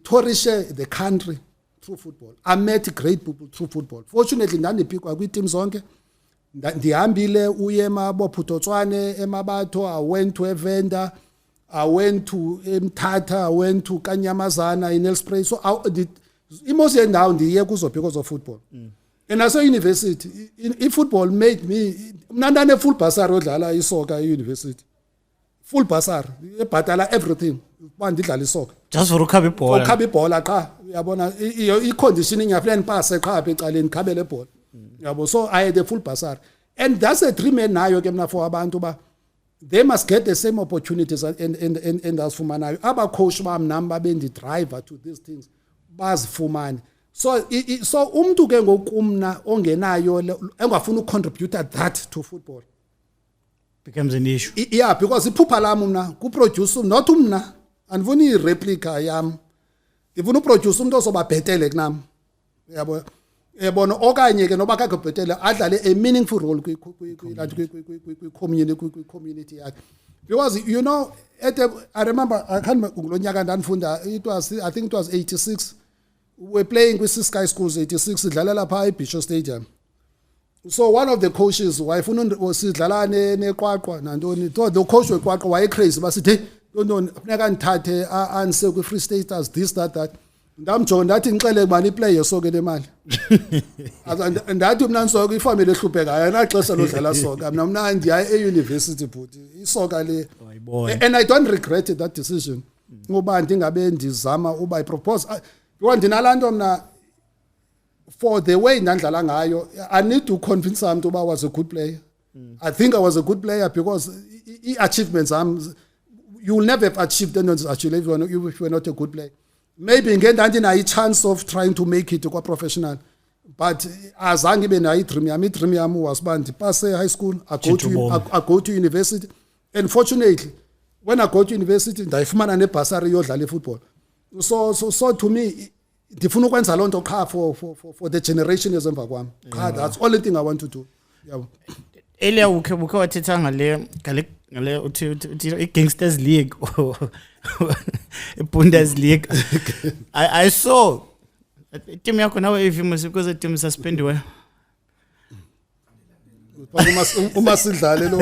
tourishe the country through football I met great people through football fortunately ndandipikwa kwi-team zonke ndihambile uye emabophutotswane emabatho I went to eVenda I went to Mthatha I went to Kanyamazana in Nelspruit so imosi yendawo ndiye kuzo because of football and as a university football made me mnandane full bursary odlala isoka e-university full bursary ebhatala everything bandidlala isoka just for ukhabe ibhola ukhabe ibhola qha uyabona i-conditioning yafulani pass qha apha ecaleni khabele ibhola yabo so I had a full bursary and that's a dream enayo ke mina for abantu ba they must get the same opportunities and asifumanayo aba coach bam nami babendi driver to these things bazifumane so umuntu ke ngokumna ongenayo engafuna ucontribute that to football becomes an issue yeah because iphupha lami mina ku produce not umna andifuni ireplica yami ndifuna uproduce umuntu ozoba bhetele kunami yabo yabona okanye ke noba akakho bhetele adlale a meaningful role kwi community yakhe because you know I remember I can't ngolonyaka ndandifunda I think it was 86 we were playing with Sky Schools 86 idlalela pha eBisho Stadium so one of the coaches wayefuna sidlala neqwaqwa nantoni the coach weqwaqwa waye crazy basithi no funeka ndithathe anse kwi Free Staters this that ndamjonga ndathi ngixele kubani iplay yesoka lemali ndathi mina nsoka ifamily ehlupheka ayena xesha lodlala soka mina ndiya e-university but isoka le and I don't regret that decision ngoba ndingabe ndizama uba I propose because ndinalanto mina for the way ndandlala ngayo I need to convince umuntu uba I was a good player I think I was a good player because achievements you will never have achieved anything actually if you were not a good player maybe ngendandi na a chance of trying to make it kwa professional but azange be na dream yami was bandi pass high school I go to university and fortunately when I go to university ndayifumana ne bursary yodlala football so to me ndifuna ukwenza lonto qha for the generation ezemva kwami that's only thing I want to do yabo earlier ukhe wathetha ngale uthi i-Gangsters League i-Bundesliga I saw team yakho nawe ifamous because the team suspendiwe uma sidlale lo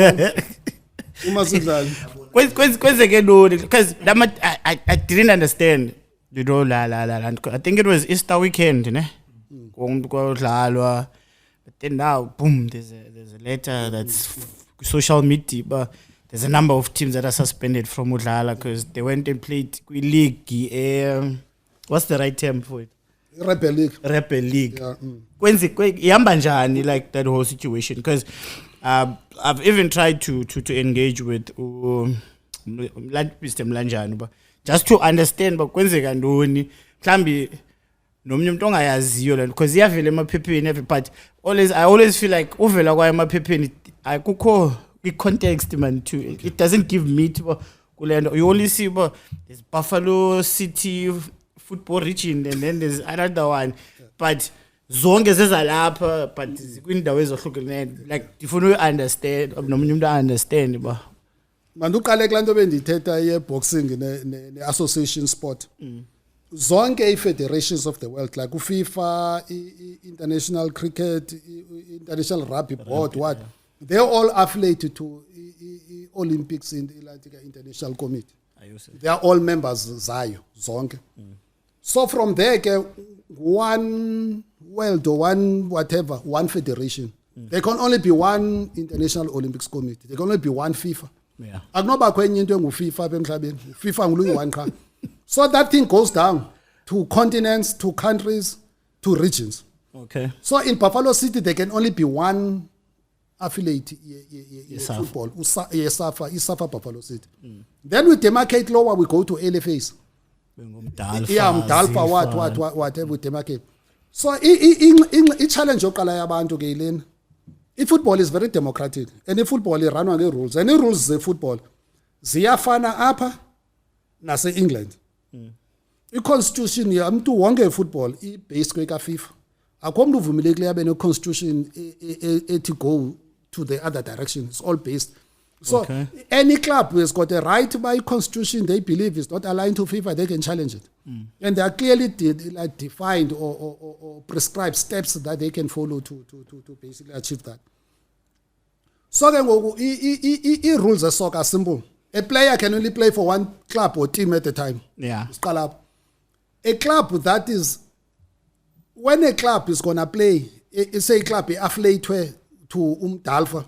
uma sidlale kwenzeke loni because I didn't understand you know la I think it was Easter weekend ne kodlalwa but then now boom there's a letter that's social media but there's a number of teams that are suspended from udlala because they went and played league what's the right term for it Rebel League yeah, kwenze ihamba njani like that whole situation because I've even tried to engage with Mr. Mlanjani but just to understand but kwenzeka ntoni mhlambi nomunye umuntu ongayaziyo lento because iyavela emaphepheni every but I always feel like uvela kwa emaphepheni akukho i-context man too. It doesn't give me to kulendo. You only see there's Buffalo City football region and then there's another one but zonke zezalapha but kwindawo ezohlukeneyo like ifuna understand nomunye umuntu understand ba manje uqale kulanto bendithetha ye-boxing ne-association sport zonke i-federations of the world like uFIFA, international cricket, international rugby board, what they're all affiliated to Olympics in the Atlantic International Committee. They are all members zayo zonke. So from there one world or one federation. There can only be one International Olympics Committee. There can only be one FIFA. Yeah. Akunoba kwenye into engu-FIFA emhlabeni. FIFA ngulunye one qha. So that thing goes down to continents, to countries, to regions. Okay. So in Buffalo City, there can only be one affiliate football. SAFA Buffalo City. Then we demarcate lower, we go to LFAs. Mdalfa, whatever we demarcate. So I challenge yoqala yabantu ke ilena. Football is very democratic. And football iranwa nge-rules. And rules ze-football ziyafana apha nase-England. I-constitution yamntu wonke football i-based kweka-FIFA. Akho mntu uvumelekile abe ne-constitution ethi go to the other direction. It's all based. So any club has got a right by constitution they believe is not aligned to FIFA, they can challenge it. And they are clearly defined or prescribed steps that they can follow to basically achieve that. So then rules of soccer are simple. A player can only play for one club or team at a time. Yeah. A club that is, when a club is going to play, say a club affiliated to Umdalfa,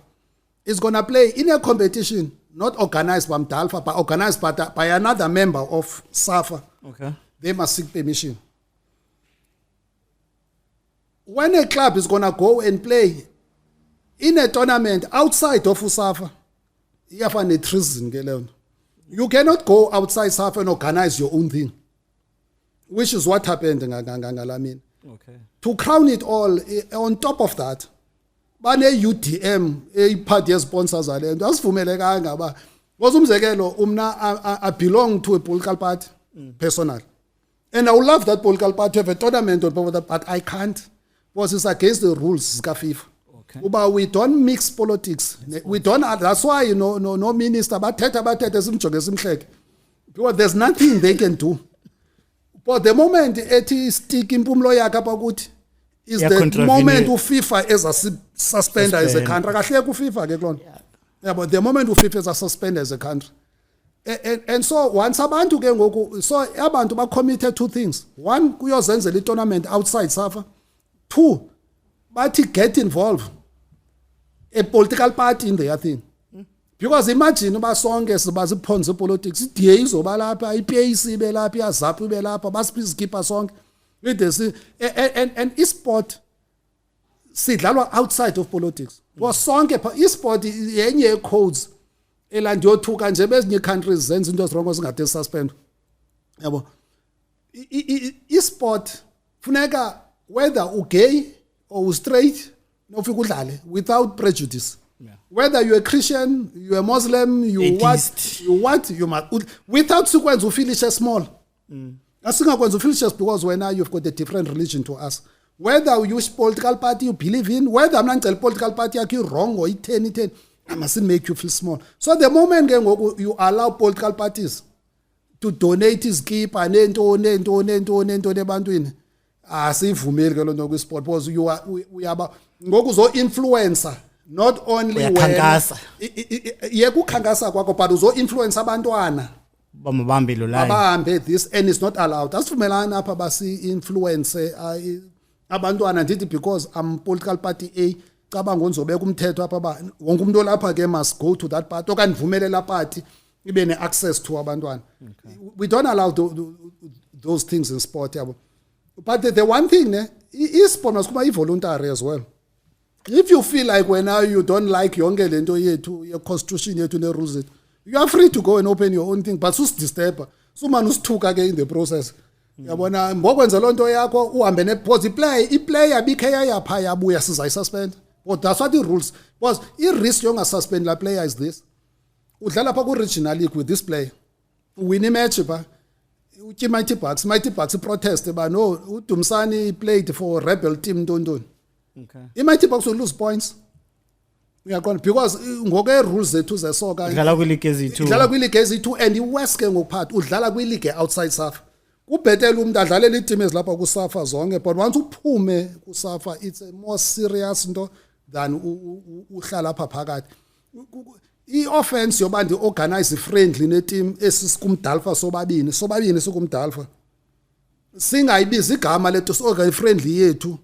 is going to play in a competition not organized by Mdalfa, but organized by another member of SAFA. Okay. They must seek permission. When a club is going to go and play in a tournament outside of SAFA, you cannot go outside SAFA and organize your own thing, which is what happened. Okay. To crown it all, on top of that, bane-UDM party sponsors ale nto asivumelekanga ba because umzekelo I belong to a political party personally, and I would love that political party to have a tournament on top of that, but I can't because it's against the rules of FIFA. Okay. But we don't mix politics. We don't. That's why no minister bathetha simjonge simhleke because there's nothing they can do. But the moment ethi stick impumlo yakhe apha kuthi is the moment FIFA as a suspender as a country. Kahle ku FIFA ke klona. Yeah, but the moment FIFA as a suspender as a country. And so once abantu ke ngoku, so abantu ba committed two things. One, kuyozenzela i-tournament outside SAFA. Two, bathi get involved a political party in their thing. Because imagine uba sonke sibaziphonze politics, iDA izoba lapha, iPAC ibe lapha, iZAPU ibe lapha, basiphizikipha sonke. And e-sport sidlalwa outside of politics. Because sonke e-sport yenye ye-codes elandiyothuka nje bezinye countries zenza into ezrongo zingade suspend. Yabo. E-sport funeka whether ugay or straight nofika udlale without prejudice. Yeah. Whether you're a Christian, you're a Muslim, you must without sequence ufeel small. Asingakwenza ufeel because when now you've got a different religion to us. Whether you political party you believe in, whether I'm not political party you wrong or 10, I mustn't make you feel small. So the moment you allow political parties to donate his keep and ebantwini, asivumeli ke lonto kwi-sport because we are ngokuzo influencer not only yekukhankasa kwakho but uzo influence abantwana bamabambe lo line babambe this, and it's not allowed. Asivumelana apha basi influence abantwana ndithi because I'm political party A cabanga nzobeka umthetho apha ba wonke umuntu lapha ke must go to that party okanye vumelela party ibe ne access to abantwana. We don't allow those things in sport yabo. But the one thing i-sport must kuba voluntary as well. If you feel like when now you don't like yonke lento yethu your constitution yethu ne rules it, you are free to go and open your own thing, but sus disturb so man usithuka ke in the process. Yabona ngokwenza lonto yakho uhambe nepause iplayer bikhe yapha yabuya siza isuspend. But that's what the rules was. I-risk yonga suspend la player is this. Udlala pha ku regional league with this player. Win match ba. Uthi Mighty Bucks protest ba no uDumsani played for rebel team Ndondoni. Okay. Mighty Bucks will lose points. Uyaqonda because ngoke rules zethu zesoka udlala kwi league ezithu. Udlala kwi league ezithu and iWest ke ngokuphatha udlala kwi league outside SAFA. Kubhetela umuntu adlalele i-team ezilapha ku SAFA zonke but once uphume ku SAFA it's a more serious into than uhlala lapha phakathi. I-offense yobandi organize friendly ne-team esisikumdalfa sobabini sikumdalfa. Singayibiza igama lethu so-organize friendly yethu.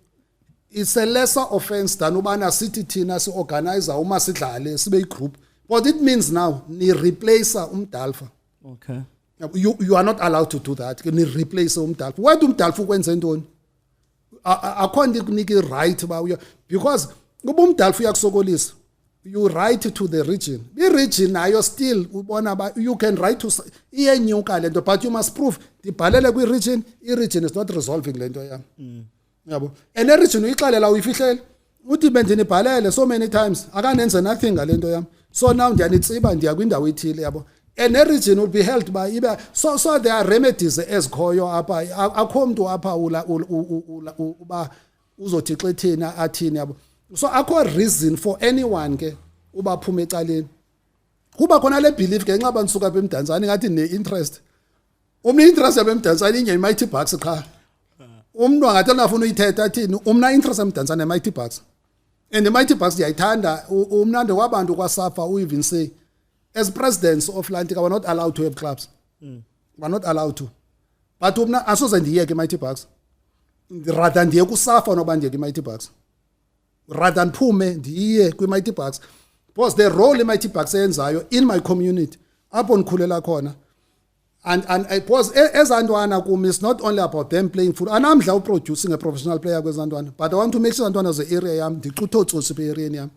It's a lesser offense than ubana sithi thina si organizer uma sidlale sibe igroup. But it means now ni replace umdalfa. Okay. You are not allowed to do that. Ni replace umdalfa. Why do umdalfa ukwenza intoni? Akho ndikunike right ba because kuba umdalfa uyakusokolisa. You write to the region. The region nayo still ubona ba you can write to iyenyuka lento but you must prove dibhalele kwi region. I-region is not resolving lento yami. Yabo. And the region uyixalela uyifihlele. Uthi bendini bhalele so many times akanenze nothing ngalento yami. So now ndiyanitsiba ndiya kwindawo ethile yabo. And the region will be held by iba so there are remedies ezikhoyo apha akho umuntu apha uba uzothi xethena athini yabo. So akho reason for anyone ke uba phuma ecaleni. Kuba khona le belief ke nxa banisuka bemdantsane ngathi ne interest. Interest yabemdantsane inye Mighty Bucks cha. Umuntu angathi afuna uyithetha athini umna interest emdantsane Mighty Bucks. And the Mighty Bucks yayithanda umnandi kwabantu kwaSAFA even say as presidents of Atlantic are not allowed to have clubs. We're not allowed to. But umna asoze ndiyeke Mighty Bucks. Rather ndiye ku SAFA noba ndiyeke Mighty Bucks. Rather than phume ndiye kwi Mighty Bucks because the role Mighty Bucks eyenzayo in my community apho nikhulela khona and I pause ezantwana kum is not only about them playing football anamdla uproducing a professional player kwezantwana but I want to make sure antwana ze area yam ndiqutho tsotsi be area yam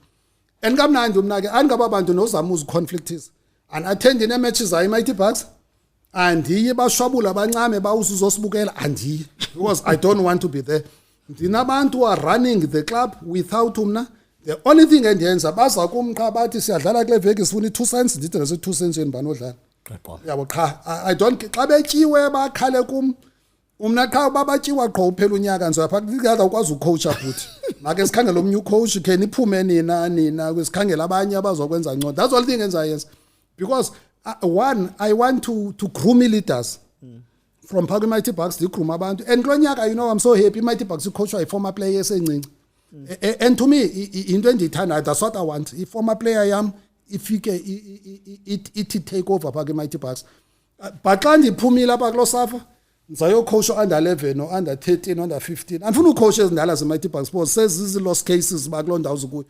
and kamnandi umna ke andingaba bantu nozama uziconflicts and attend in matches ay Mighty Bucks and ndiye bashwabula abancame bawusuzosibukela andiye because I don't want to be there. Ndinabantu who are running the club without umna. The only thing endiyenza baza kumqa bathi siyadlala kule veki sifuna 2 cents ndithi nase 2 cents yeni banodlala. Yabo cha I don't xa betyiwe bakhale kum umna qha babatyiwa qho uphela unyaka nje apha kuyaza ukwazi ucoacha futhi. Make sikhangela omnye ucoach can iphume nina kwesikhangela abanye abazokwenza ngcono. That's all thing enza yes because one I want to groom leaders. From Mighty Bucks the groom abantu and klonyaka you know I'm so happy Mighty Bucks coach a former player esencinci and to me into endithanda that's what I want I former player yam ifike it take over phaka Mighty Bucks but xa ndiphumile apha kulo SAFA ndizayo coach under 11 no under 13 under 15 andifuna ucoach ezindala ze Mighty Bucks because says lost cases bakulo ndawo zokuyo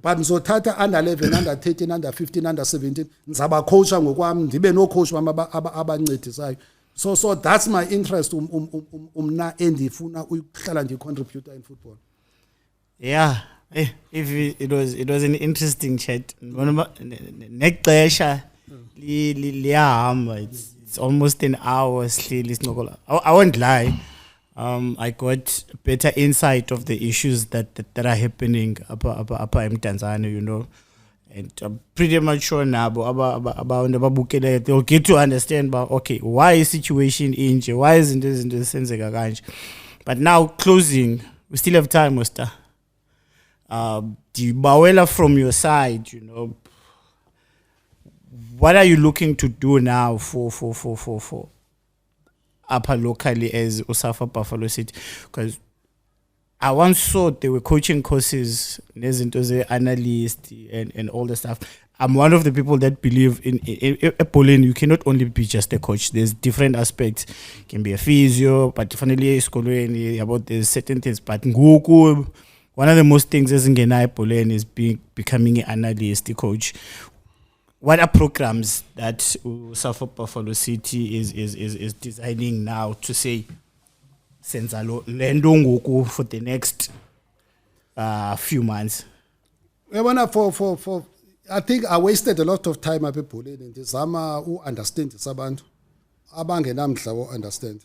but ngizothatha under 11 under 13 under 15 under 17 ngizaba coacha ngokwami ndibe no coach bami abancedisayo. So that's my interest umna endifuna ukuhlala ndicontributor in football. Yeah, if it was an interesting chat. Nexesha liyahamba it's almost an hour still I won't lie. I got better insight of the issues that are happening up in Tanzania, you know. And I'm pretty much sure now they'll get to understand about okay, why is situation in India? Why isn't this in the sense of but now closing, we still have time, Musta. Bawela from your side, you know, what are you looking to do now for upper locally as Usafa Buffalo City? Because I once thought they were coaching courses, analyst and all the stuff. I'm one of the people that believe in Pauline, you cannot only be just a coach. There's different aspects. You can be a physio, but definitely about the certain things. But one of the most things as in Pauline is becoming an analyst, a coach. What are programs that Usafa Buffalo City is designing now to say Senzalo Lendongoku for the next few months? For I think I wasted a lot of time at Pauline in this. Who understand this abantu abangenamdla wo understand.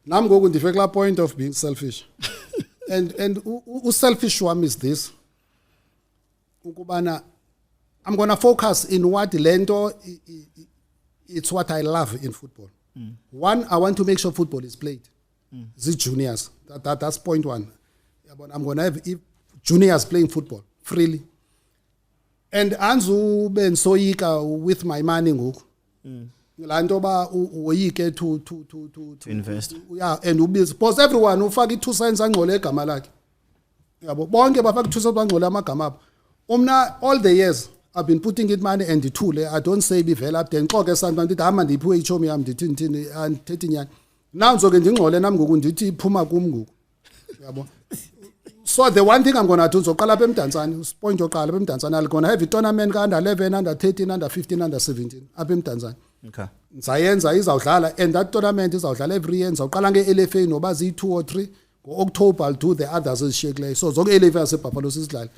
Nami ngoku ndife kula point of being selfish. and selfish wami is this. Ukubana I'm going to focus in what lento it's what I love in football. One, I want to make sure football is played. The juniors. That's point one. I'm going to have juniors playing football freely. And Anzu ben soyika with my money ngoku. Lanto ba uyoyike to invest. Yeah, and ubizi because everyone ufaka i2 cents angcole egama lakhe. Yabo bonke bafaka i2 cents angcole amagama abo. Umna all the years I've been putting it money and ithule. I don't say bivela up then xoke santu ndithi hamba ndiphiwe ichomi yami ndithi ndithini andithethi nyani. Now ngizoke ndingcole nami ngoku ndithi iphuma kum ngoku. Yabo. So the one thing I'm going to do is qala apha eMdantsane, point oqala apha eMdantsane, I'm going to have a tournament ka under 11, under 13, under 15, under 17 apha eMdantsane. Okay. Ngizayenza izawudlala and that tournament izawudlala every year. Ngizawuqala ngeLFA noba zi2 or 3. Ngo-October I'll do the others ezishiyekileyo. So zonke iLFA yaseBuffalo sidlala.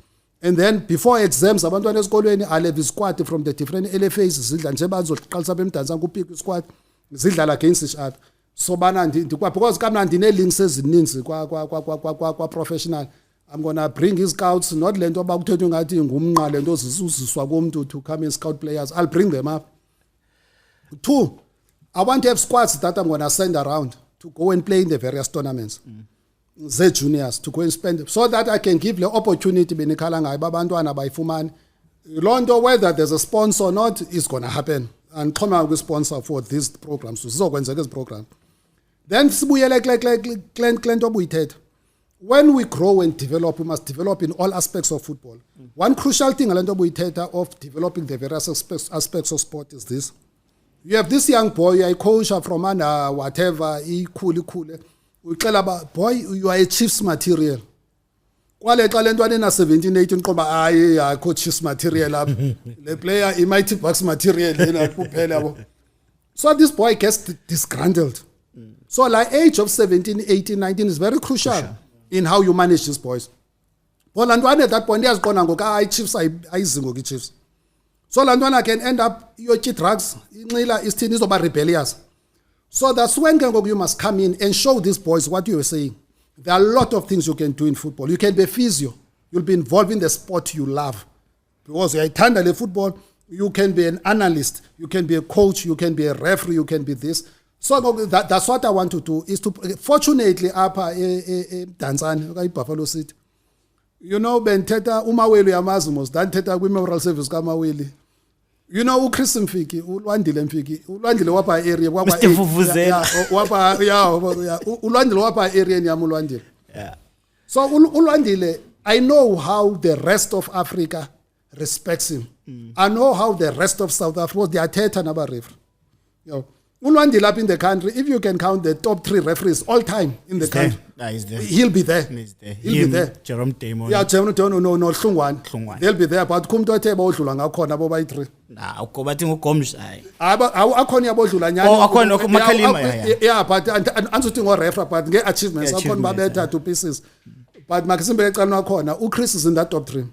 And then before exams abantwana esikolweni I'll have a squad from the different LFAs zidla nje bazoqalisa apha eMdantsane kupick squad zidlala against each other. So bana ndikwa because kamnandi ne-links ezininzi kwa professional. I'm going to bring his scouts, not lento abakuthethwe ngathi ngumnqa lento zisuziswa komuntu to come and scout players. I'll bring them up. 2, I want to have squads that I'm going to send around to go and play in the various tournaments. The juniors to go and spend so that I can give the opportunity benikhala ngayo babantwana bayifumane. Lonto whether there's a sponsor or not is going to happen. And come out with sponsor for these programs. So this program. Then sibuyele klento obuyithetha. When we grow and develop, we must develop in all aspects of football. One crucial thing of developing the various aspects of sport is this. You have this young boy, a coach from under whatever, cool. We tell about, boy, you are a Chiefs material. Kwale xa lentwana na 17 18 qoba I coach Chiefs material up. The player in Mighty Bucks material lena kuphela yabo. So this boy gets disgruntled. So like age of 17, 18, 19 is very crucial. In how you manage these boys. Well, Lantwana at that point, he has gone and go, Chiefs, I zingo Chiefs. So Lantwana can end up, your drugs, is about rebellious. So that's when you must come in and show these boys what you are saying. There are a lot of things you can do in football. You can be a physio. You'll be involved in the sport you love. Because you are football, you can be an analyst, you can be a coach, you can be a referee, you can be this. So that's what I want to do, is to, fortunately, apha eMdantsane, Buffalo City. You know, Ben Teta, Umaweli Amazimos, Dan Teta, Memorial Service, Kamaweli. You know, Chris Mfiki, Ulwandile Mfiki, Ulwandile wapa area, Mr. Fufuzela. Ulwandile wapa area ni Ulwandile. Yeah. So Ulwandile, I know how the rest of Africa respects him. I know how the rest of South Africa, they are Teta Naba referee. You know, Ulwandile up in the country, if you can count the top 3 referees all time in the country, he's there. He'll be there. He's there. He'll be there. Jerome Temo. Yeah, Jerome Temo, no, Hlungwane. They'll be there, but kumto etheba odlula ngakhona abo bayi3. Nah, ukobathi ngogomsha hayi. Akhona yabodlula nyani. Oh, akhona Makhalima. Yeah, but anzuthi ngo-referee, but nge-achievements, akhona babetha 2 pieces. But Makisimbe ecaleni wakhona, uChris is in that top 3.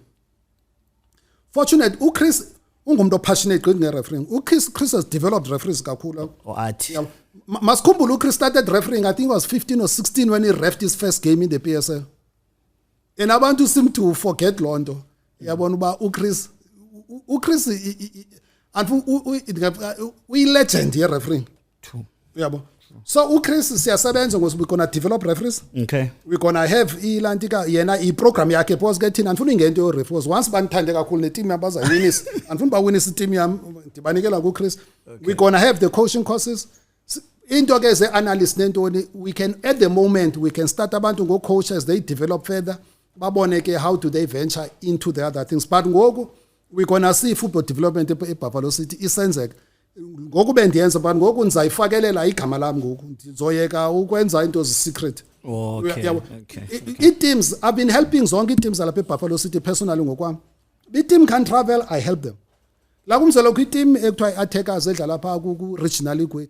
Fortunate, uChris, ungumuntu passionate nge-refereeing. Chris has developed referees kakhulu. Athi. Masikhumbule uChris started refereeing, I think it was 15 or 16 when he refed his first game in the PSL. And abantu seem to forget Londo. Yabona uba uChris we legend here refereeing. True. Yabo. So uChris siyasebenza ngoba we're going to develop referees. Okay. We're going to have ilantika yena iprogram yakhe because ke thina andifuni ngento yo referees. Once banithande kakhulu ne team yabaza winners. Andifuni ba winners team yami ndibanikela kuChris. We're going to have the coaching courses. Into ke ze analyst nentoni, we can at the moment we can start abantu go coaches, they develop further. Babone ke how do they venture into the other things. But ngoku we're going to see football development eBuffalo City isenzeka. Ngoku bendiyenza but ngoku ndizayifakelela igama lami ngoku ndizoyeka ukwenza into secret. Okay. Teams I've been helping zonke teams lapha eBuffalo City personally ngokwami. Team can travel, I help them. La kumzelo ku team ekuthiwa iAttackers edlala lapha ku regional league.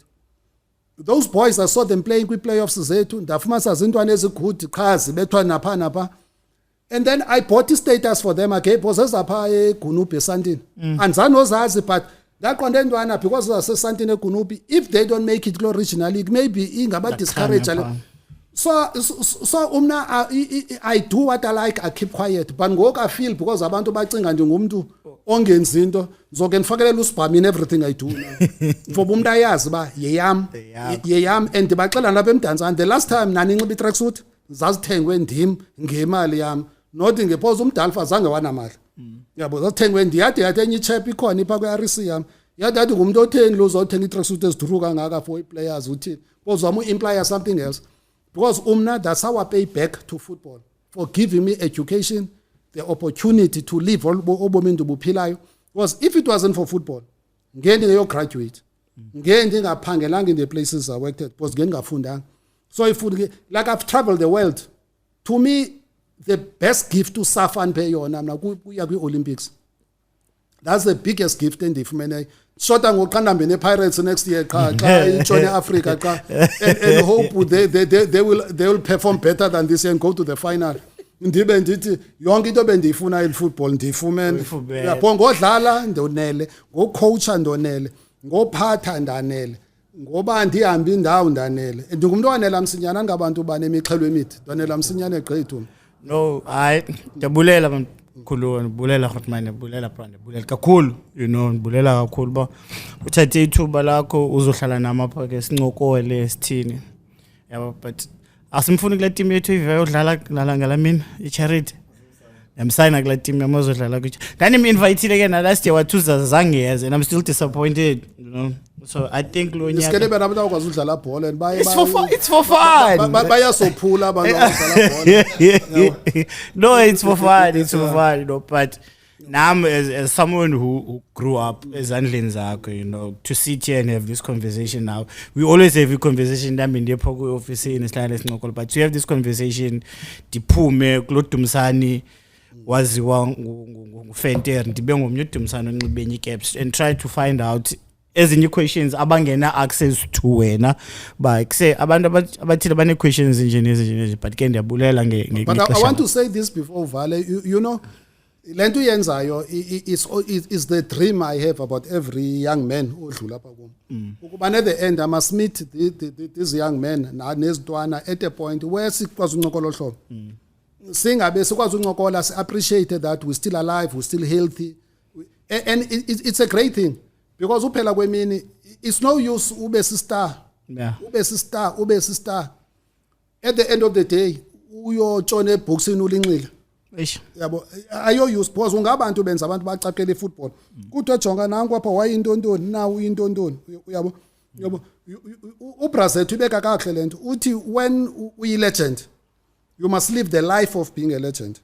Those boys I saw them playing kwi playoffs zethu ndafumana izintwana ezigudi qha zibethwa napha napha. And then I bought the status for them again because ezapha eGunubhe Sandini. Anzanozazi but ngaqonda entwana because zasesantini eGunupi, if they don't make it kulo regional league maybe ingaba discourage. So umna I do what I like, I keep quiet, but ngoku I feel because abantu bacinga nje ngumuntu ongenzi into ngizoke ngifakelela usibhami in everything I do for umuntu ayazi ba yeyam and baxela lapha emdantsane the last time nani inxiba itracksuit zazithengwe ndim ngemali yami not ngephoza umdalfa zange wanamali yabo zazithengwe ndiyade yathi enye ichap ikhona ipha kwe-RC yami yadathi ngumuntu otheni lo uzothenga itracksuit eziduru kangaka for i-players uthini because wama imply something else. Because that's how I pay back to football for giving me education, the opportunity to live all buphilayo. Because if it wasn't for football, ngeke graduate, ngeke ngaphangelanga in the places I worked at, because ngeke ngafundanga. So if like I've traveled the world, to me the best gift to Safan pay yona mna kuya kwi-Olympics. That's the biggest gift endifumene. Shota ngoqanambe ne-Pirates next year xa intshone Africa xa and hope they will perform better than this year and go to the final. Ndibe ndithi yonke into bendiyifuna i-football ndiyifumene. Yabo ngodlala ndonele, ngocoacha ndonele, ngophatha ndanele, ngoba ndihambe indawo ndanele. Ndingumuntu wanela msinyana ngabantu banemixhelo emide. Ndonela msinyana egqithu. No, ndiyabulela abantu. Khulu bulela Khotmane bulela brand bulela kakhulu bulela kakhulu ba uthathe ithuba lakho uzohlala nama phake sincokole sithini yabo but asimfuni kule team yethu ive udlala ngalamini iCharity yamsayina kule team yamazodlala kuthi ngani mi invite ke na last year wathuza zange yeze and I'm still disappointed so I think lo nyaka isikele abantu akwazi udlala bhola and baye it's for fun bayasophula abantu abadlala bhola no it's for fun but now as someone who grew up ezandleni zakho to sit here and have this conversation now we always have a conversation nami ndepho ku office sihlala sinqokolo but to have this conversation diphume kuloDumsani waziwa nguFenter ndibe ngomnye uDumsani onxibe enye caps and try to find out ezinye questions abangena access to wena ba say abantu abathile bane questions nje but ke ndiyabulela but I want to say this before Vale you know lento yenzayo is the dream I have about every young man odlula lapha kum ukuba at the end I must meet these young men nezintwana at a point where sikwazi uncokola hlobo singabe sikwazi uncokola si appreciate that we still alive, we still healthy and it's a great thing. Because uphela kwemini it's no use ube star ube star at the end of the day uyotshona eboxini ulinxile yabo ayo use because ungabantu benza abantu bacapela ifootball kuthiwa jonga nanku apha wayintontoni na uyintontoni yabo uBrazil ubeka kahle lento uthi when uyi legend you must live the life of being a legend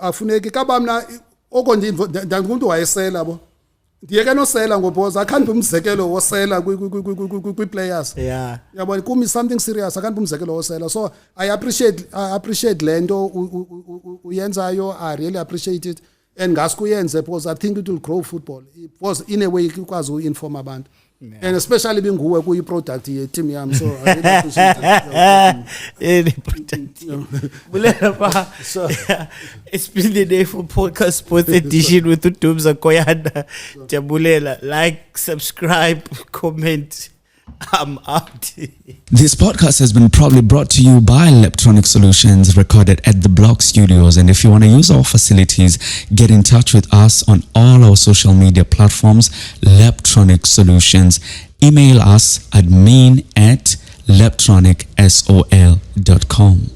afuneki kabamna okondimuntu wayesela yabo ndiyeke nosela ngoboza akhange umzekelo wosela kwi players yabo kumi something serious akhange umzekelo wosela so I appreciate lento uyenzayo I really appreciate it and ngasukuyenze because I think it will grow football because in a way ikwazi uinform abantu and especially binguwe kuyi product ye team yami so I really appreciate it bulela pa it's been the day for podcast sports edition with Udumza Koyana Jabulela like subscribe comment I'm out. This podcast has been proudly brought to you by Leptronic Solutions, recorded at the Block Studios. And if you want to use our facilities, get in touch with us on all our social media platforms, Leptronic Solutions. Email us admin@leptronicsol.com.